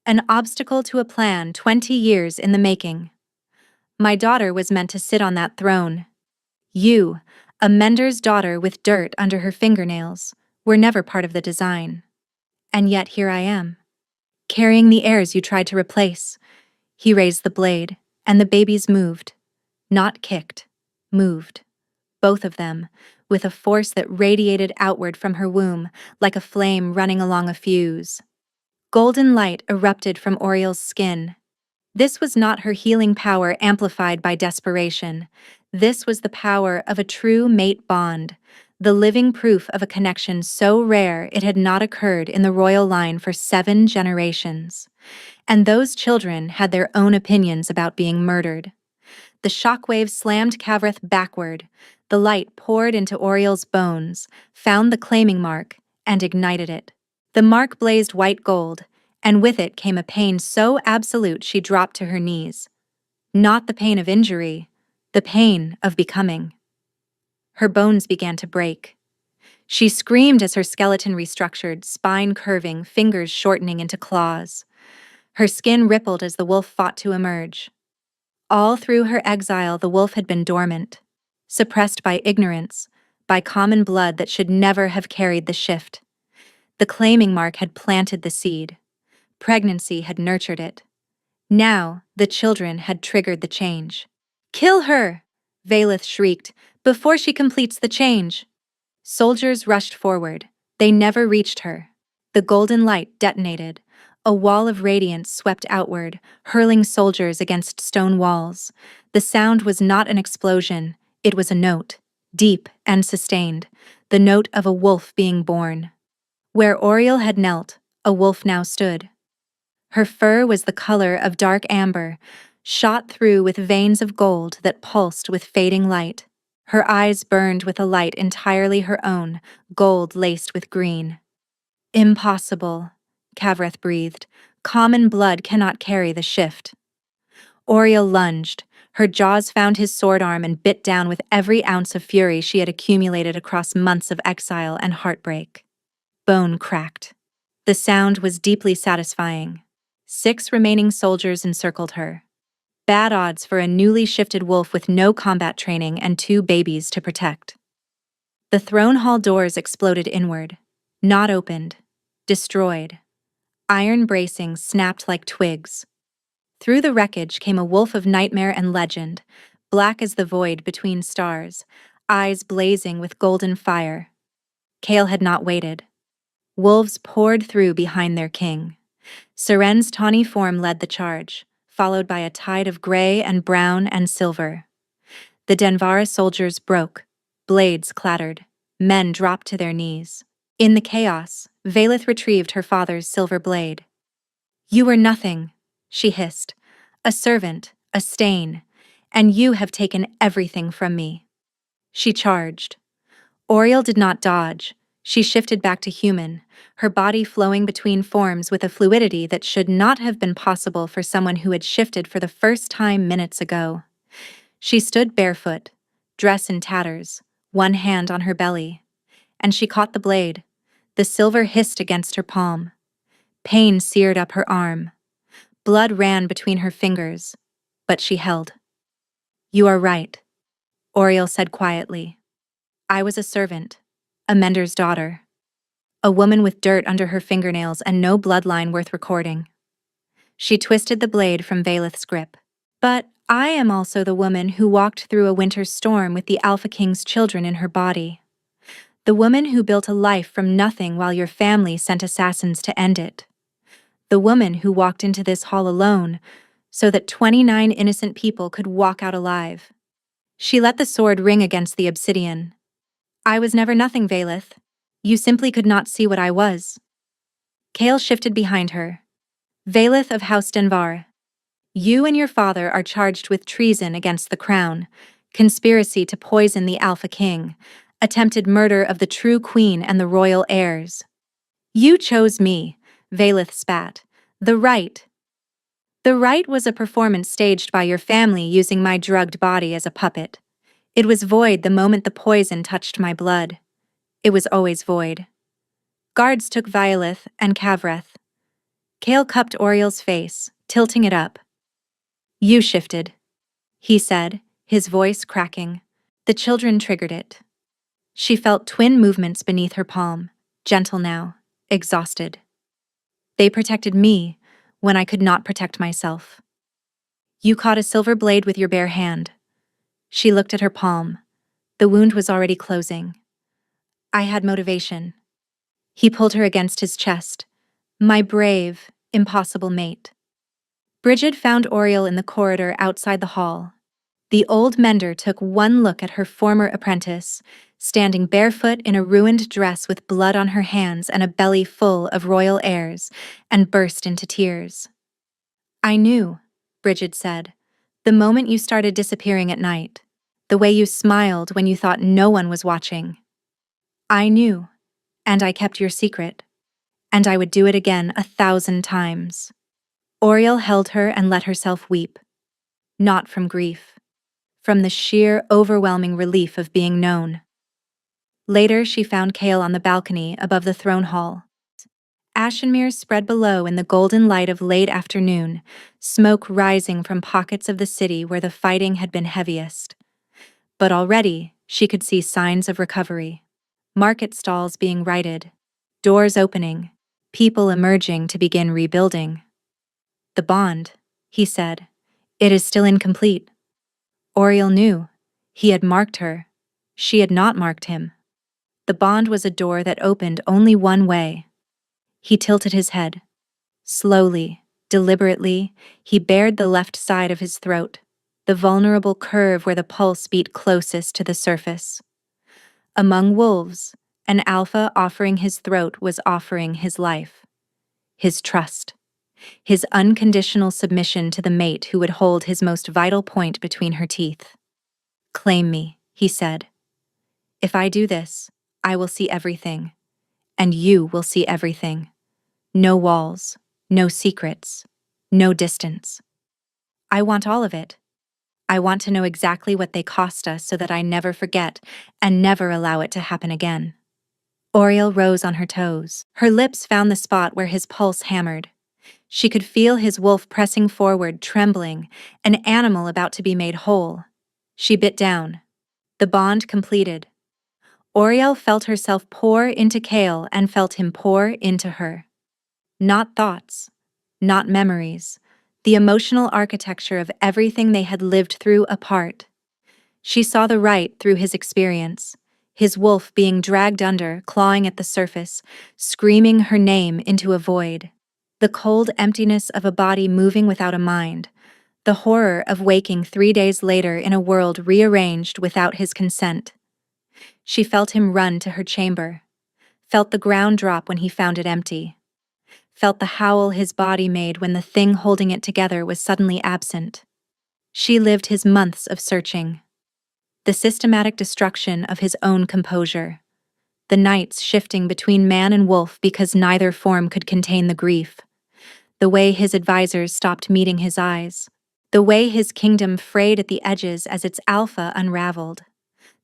An obstacle to a plan 20 years in the making. My daughter was meant to sit on that throne. You, a mender's daughter with dirt under her fingernails, were never part of the design. And yet here I am, carrying the heirs you tried to replace. He raised the blade, and the babies moved. Not kicked, moved. Both of them, with a force that radiated outward from her womb like a flame running along a fuse. Golden light erupted from Oriel's skin. This was not her healing power amplified by desperation. This was the power of a true mate bond, the living proof of a connection so rare it had not occurred in the royal line for 7 generations. And those children had their own opinions about being murdered. The shockwave slammed Cavreth backward. The light poured into Oriel's bones, found the claiming mark, and ignited it. The mark blazed white gold, and with it came a pain so absolute she dropped to her knees. Not the pain of injury, the pain of becoming. Her bones began to break. She screamed as her skeleton restructured, spine curving, fingers shortening into claws. Her skin rippled as the wolf fought to emerge. All through her exile, the wolf had been dormant, suppressed by ignorance, by common blood that should never have carried the shift. The claiming mark had planted the seed. Pregnancy had nurtured it. Now, the children had triggered the change. Kill her! Valeth shrieked, before she completes the change. Soldiers rushed forward. They never reached her. The golden light detonated. A wall of radiance swept outward, hurling soldiers against stone walls. The sound was not an explosion, it was a note, deep and sustained, the note of a wolf being born. Where Oriel had knelt, a wolf now stood. Her fur was the color of dark amber, shot through with veins of gold that pulsed with fading light. Her eyes burned with a light entirely her own, gold laced with green. Impossible, Kavreth breathed. Common blood cannot carry the shift. Oriel lunged. Her jaws found his sword arm and bit down with every ounce of fury she had accumulated across months of exile and heartbreak. Bone cracked. The sound was deeply satisfying. 6 remaining soldiers encircled her. Bad odds for a newly shifted wolf with no combat training and 2 babies to protect. The throne hall doors exploded inward. Not opened. Destroyed. Iron bracings snapped like twigs. Through the wreckage came a wolf of nightmare and legend, black as the void between stars, eyes blazing with golden fire. Kale had not waited. Wolves poured through behind their king. Seren's tawny form led the charge, followed by a tide of gray and brown and silver. The Denvara soldiers broke. Blades clattered. Men dropped to their knees. In the chaos, Valeth retrieved her father's silver blade. "You were nothing," she hissed. "A servant, a stain, and you have taken everything from me." She charged. Oriel did not dodge. She shifted back to human, her body flowing between forms with a fluidity that should not have been possible for someone who had shifted for the first time minutes ago. She stood barefoot, dress in tatters, one hand on her belly, and she caught the blade. The silver hissed against her palm. Pain seared up her arm. Blood ran between her fingers, but she held. "You are right," Oriel said quietly. "I was a servant, a mender's daughter, a woman with dirt under her fingernails and no bloodline worth recording." She twisted the blade from Valeth's grip. "But I am also the woman who walked through a winter storm with the Alpha King's children in her body. The woman who built a life from nothing while your family sent assassins to end it. The woman who walked into this hall alone so that 29 innocent people could walk out alive." She let the sword ring against the obsidian. "I was never nothing, Valeth. You simply could not see what I was." Kale shifted behind her. "Valeth of House Denvar, you and your father are charged with treason against the crown, conspiracy to poison the Alpha King, attempted murder of the true queen and the royal heirs. You chose me," Valeth spat. The right was a performance staged by your family using my drugged body as a puppet. It was void the moment the poison touched my blood. It was always void." Guards took Violeth and Kavreth. Kale cupped Oriel's face, tilting it up. "You shifted," he said, his voice cracking. The children triggered it. She felt twin movements beneath her palm, gentle now, exhausted. "They protected me when I could not protect myself." "You caught a silver blade with your bare hand." She looked at her palm. The wound was already closing. "I had motivation." He pulled her against his chest. "My brave, impossible mate." Bridget found Oriel in the corridor outside the hall. The old mender took one look at her former apprentice, standing barefoot in a ruined dress with blood on her hands and a belly full of royal airs, and burst into tears. "I knew," Bridget said, "the moment you started disappearing at night, the way you smiled when you thought no one was watching. I knew, and I kept your secret, and I would do it again 1,000 times." Oriel held her and let herself weep. Not from grief. From the sheer, overwhelming relief of being known. Later, she found Kale on the balcony above the throne hall. Ashenmere spread below in the golden light of late afternoon, smoke rising from pockets of the city where the fighting had been heaviest. But already, she could see signs of recovery. Market stalls being righted, doors opening, people emerging to begin rebuilding. "The bond," he said. "It is still incomplete." Oriel knew. He had marked her. She had not marked him. The bond was a door that opened only one way. He tilted his head. Slowly, deliberately, he bared the left side of his throat, the vulnerable curve where the pulse beat closest to the surface. Among wolves, an alpha offering his throat was offering his life, his trust, his unconditional submission to the mate who would hold his most vital point between her teeth. "Claim me," he said. "If I do this, I will see everything. and you will see everything. No walls, no secrets, no distance. I want all of it. I want to know exactly what they cost us so that I never forget and never allow it to happen again. Oriel rose on her toes. Her lips found the spot where his pulse hammered. She could feel his wolf pressing forward, trembling, an animal about to be made whole. She bit down. The bond completed. Oriel felt herself pour into Kale and felt him pour into her. Not thoughts, not memories, the emotional architecture of everything they had lived through apart. She saw the right through his experience, his wolf being dragged under, clawing at the surface, screaming her name into a void. The cold emptiness of a body moving without a mind, the horror of waking 3 days later in a world rearranged without his consent. She felt him run to her chamber, felt the ground drop when he found it empty, felt the howl his body made when the thing holding it together was suddenly absent. She lived his months of searching, the systematic destruction of his own composure, the nights shifting between man and wolf because neither form could contain the grief, the way his advisors stopped meeting his eyes, the way his kingdom frayed at the edges as its alpha unraveled.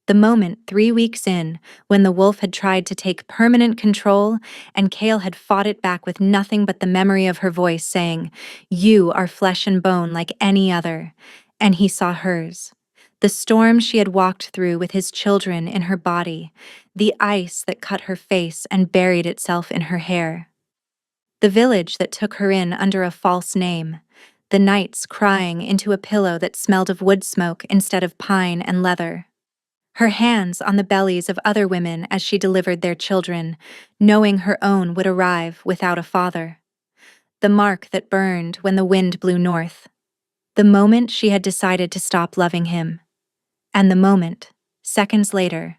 The moment 3 weeks in, when the wolf had tried to take permanent control and Kale had fought it back with nothing but the memory of her voice saying, "You are flesh and bone like any other," and he saw hers. The storm she had walked through with his children in her body, the ice that cut her face and buried itself in her hair. The village that took her in under a false name, the nights crying into a pillow that smelled of wood smoke instead of pine and leather. Her hands on the bellies of other women as she delivered their children, knowing her own would arrive without a father. The mark that burned when the wind blew north. The moment she had decided to stop loving him. And the moment, seconds later,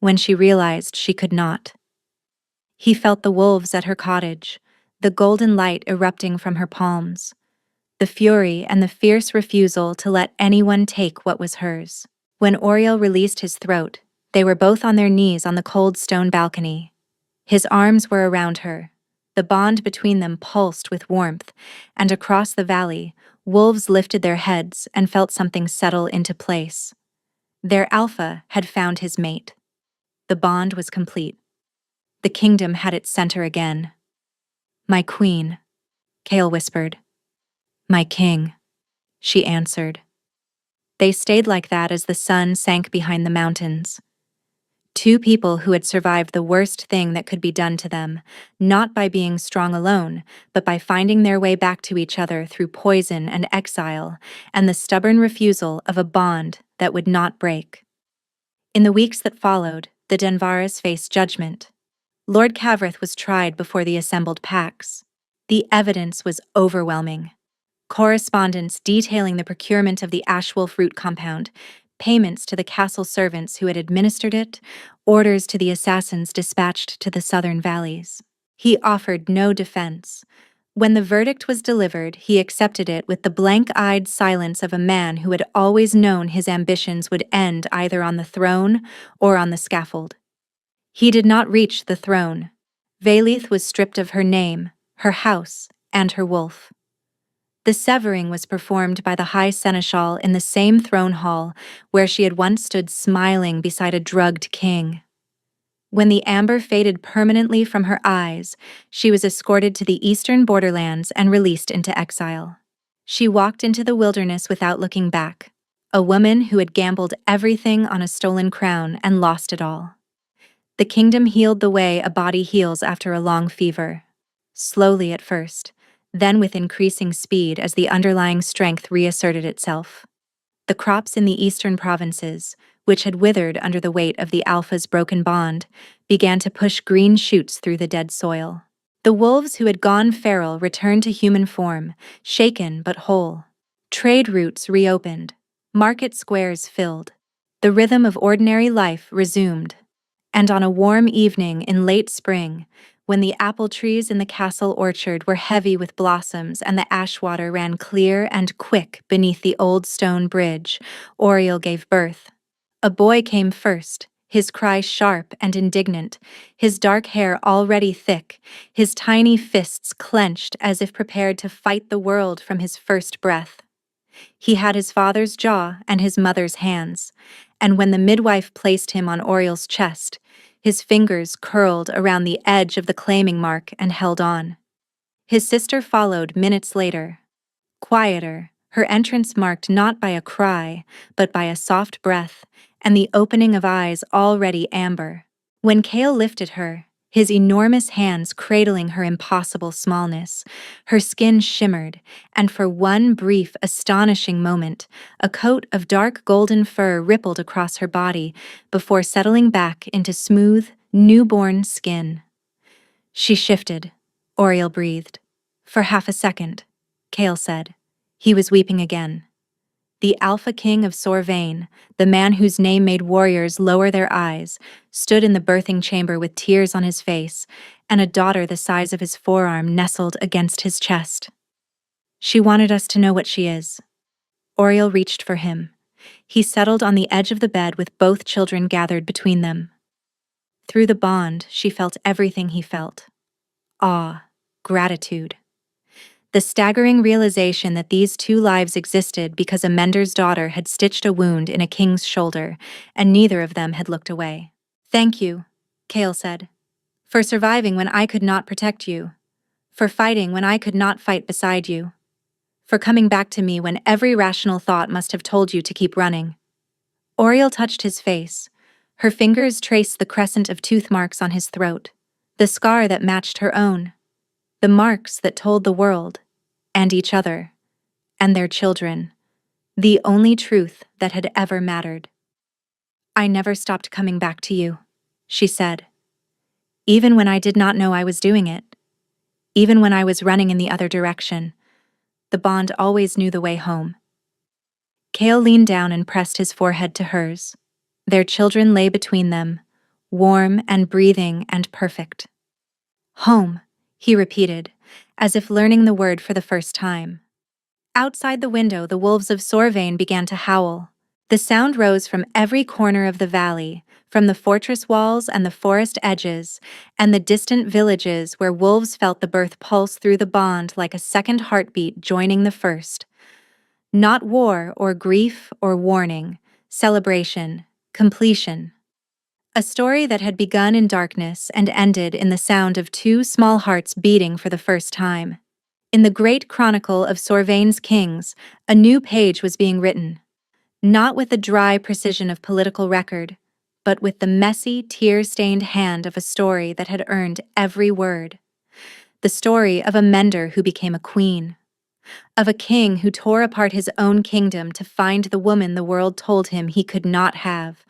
when she realized she could not. He felt the wolves at her cottage, the golden light erupting from her palms, the fury and the fierce refusal to let anyone take what was hers. When Oriel released his throat, they were both on their knees on the cold stone balcony. His arms were around her. The bond between them pulsed with warmth, and across the valley, wolves lifted their heads and felt something settle into place. Their alpha had found his mate. The bond was complete. The kingdom had its center again. "My queen," Kale whispered. "My king," she answered. They stayed like that as the sun sank behind the mountains. Two people who had survived the worst thing that could be done to them, not by being strong alone, but by finding their way back to each other through poison and exile, and the stubborn refusal of a bond that would not break. In the weeks that followed, the Denvaras faced judgment. Lord Cavrith was tried before the assembled packs. The evidence was overwhelming. Correspondence detailing the procurement of the Ashwolf root compound, payments to the castle servants who had administered it, orders to the assassins dispatched to the southern valleys. He offered no defense. When the verdict was delivered, he accepted it with the blank-eyed silence of a man who had always known his ambitions would end either on the throne or on the scaffold. He did not reach the throne. Vailith was stripped of her name, her house, and her wolf. The severing was performed by the High Seneschal in the same throne hall where she had once stood smiling beside a drugged king. When the amber faded permanently from her eyes, she was escorted to the eastern borderlands and released into exile. She walked into the wilderness without looking back, a woman who had gambled everything on a stolen crown and lost it all. The kingdom healed the way a body heals after a long fever. Slowly at first, then with increasing speed as the underlying strength reasserted itself. The crops in the eastern provinces, which had withered under the weight of the Alpha's broken bond, began to push green shoots through the dead soil. The wolves who had gone feral returned to human form, shaken but whole. Trade routes reopened, market squares filled. The rhythm of ordinary life resumed. And on a warm evening in late spring, when the apple trees in the castle orchard were heavy with blossoms and the ash water ran clear and quick beneath the old stone bridge, Oriel gave birth. A boy came first, his cry sharp and indignant, his dark hair already thick, his tiny fists clenched as if prepared to fight the world from his first breath. He had his father's jaw and his mother's hands, and when the midwife placed him on Oriel's chest, his fingers curled around the edge of the claiming mark and held on. His sister followed minutes later, quieter, her entrance marked not by a cry, but by a soft breath, and the opening of eyes already amber. When Cale lifted her, his enormous hands cradling her impossible smallness, her skin shimmered, and for one brief, astonishing moment, a coat of dark golden fur rippled across her body before settling back into smooth, newborn skin. She shifted, Oriel breathed. For half a second, Cale said. He was weeping again. The Alpha King of Sorvain, the man whose name made warriors lower their eyes, stood in the birthing chamber with tears on his face, and a daughter the size of his forearm nestled against his chest. She wanted us to know what she is. Oriel reached for him. He settled on the edge of the bed with both children gathered between them. Through the bond, she felt everything he felt. Awe, gratitude. The staggering realization that these two lives existed because a mender's daughter had stitched a wound in a king's shoulder, and neither of them had looked away. "Thank you," Cale said, "for surviving when I could not protect you, for fighting when I could not fight beside you, for coming back to me when every rational thought must have told you to keep running." Oriel touched his face. Her fingers traced the crescent of tooth marks on his throat, the scar that matched her own, the marks that told the world, and each other, and their children, the only truth that had ever mattered. "I never stopped coming back to you," she said. "Even when I did not know I was doing it, even when I was running in the other direction, the bond always knew the way home." Cale leaned down and pressed his forehead to hers. Their children lay between them, warm and breathing and perfect. "Home," he repeated, as if learning the word for the first time. Outside the window, the wolves of Sorvain began to howl. The sound rose from every corner of the valley, from the fortress walls and the forest edges, and the distant villages where wolves felt the birth pulse through the bond like a second heartbeat joining the first. Not war or grief or warning, celebration, completion. A story that had begun in darkness and ended in the sound of two small hearts beating for the first time. In the great chronicle of Sorvain's kings, a new page was being written, not with the dry precision of political record, but with the messy, tear-stained hand of a story that had earned every word. The story of a mender who became a queen, of a king who tore apart his own kingdom to find the woman the world told him he could not have,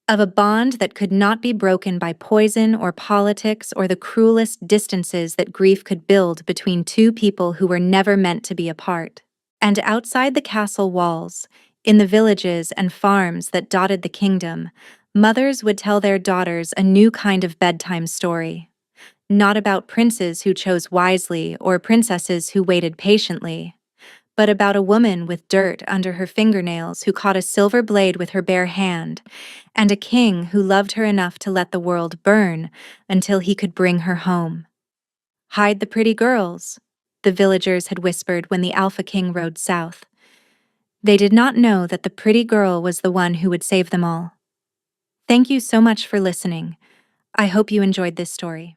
of a bond that could not be broken by poison or politics or the cruelest distances that grief could build between two people who were never meant to be apart. And outside the castle walls, in the villages and farms that dotted the kingdom, mothers would tell their daughters a new kind of bedtime story. Not about princes who chose wisely or princesses who waited patiently, but about a woman with dirt under her fingernails who caught a silver blade with her bare hand, and a king who loved her enough to let the world burn until he could bring her home. "Hide the pretty girls," the villagers had whispered when the Alpha King rode south. They did not know that the pretty girl was the one who would save them all. Thank you so much for listening. I hope you enjoyed this story.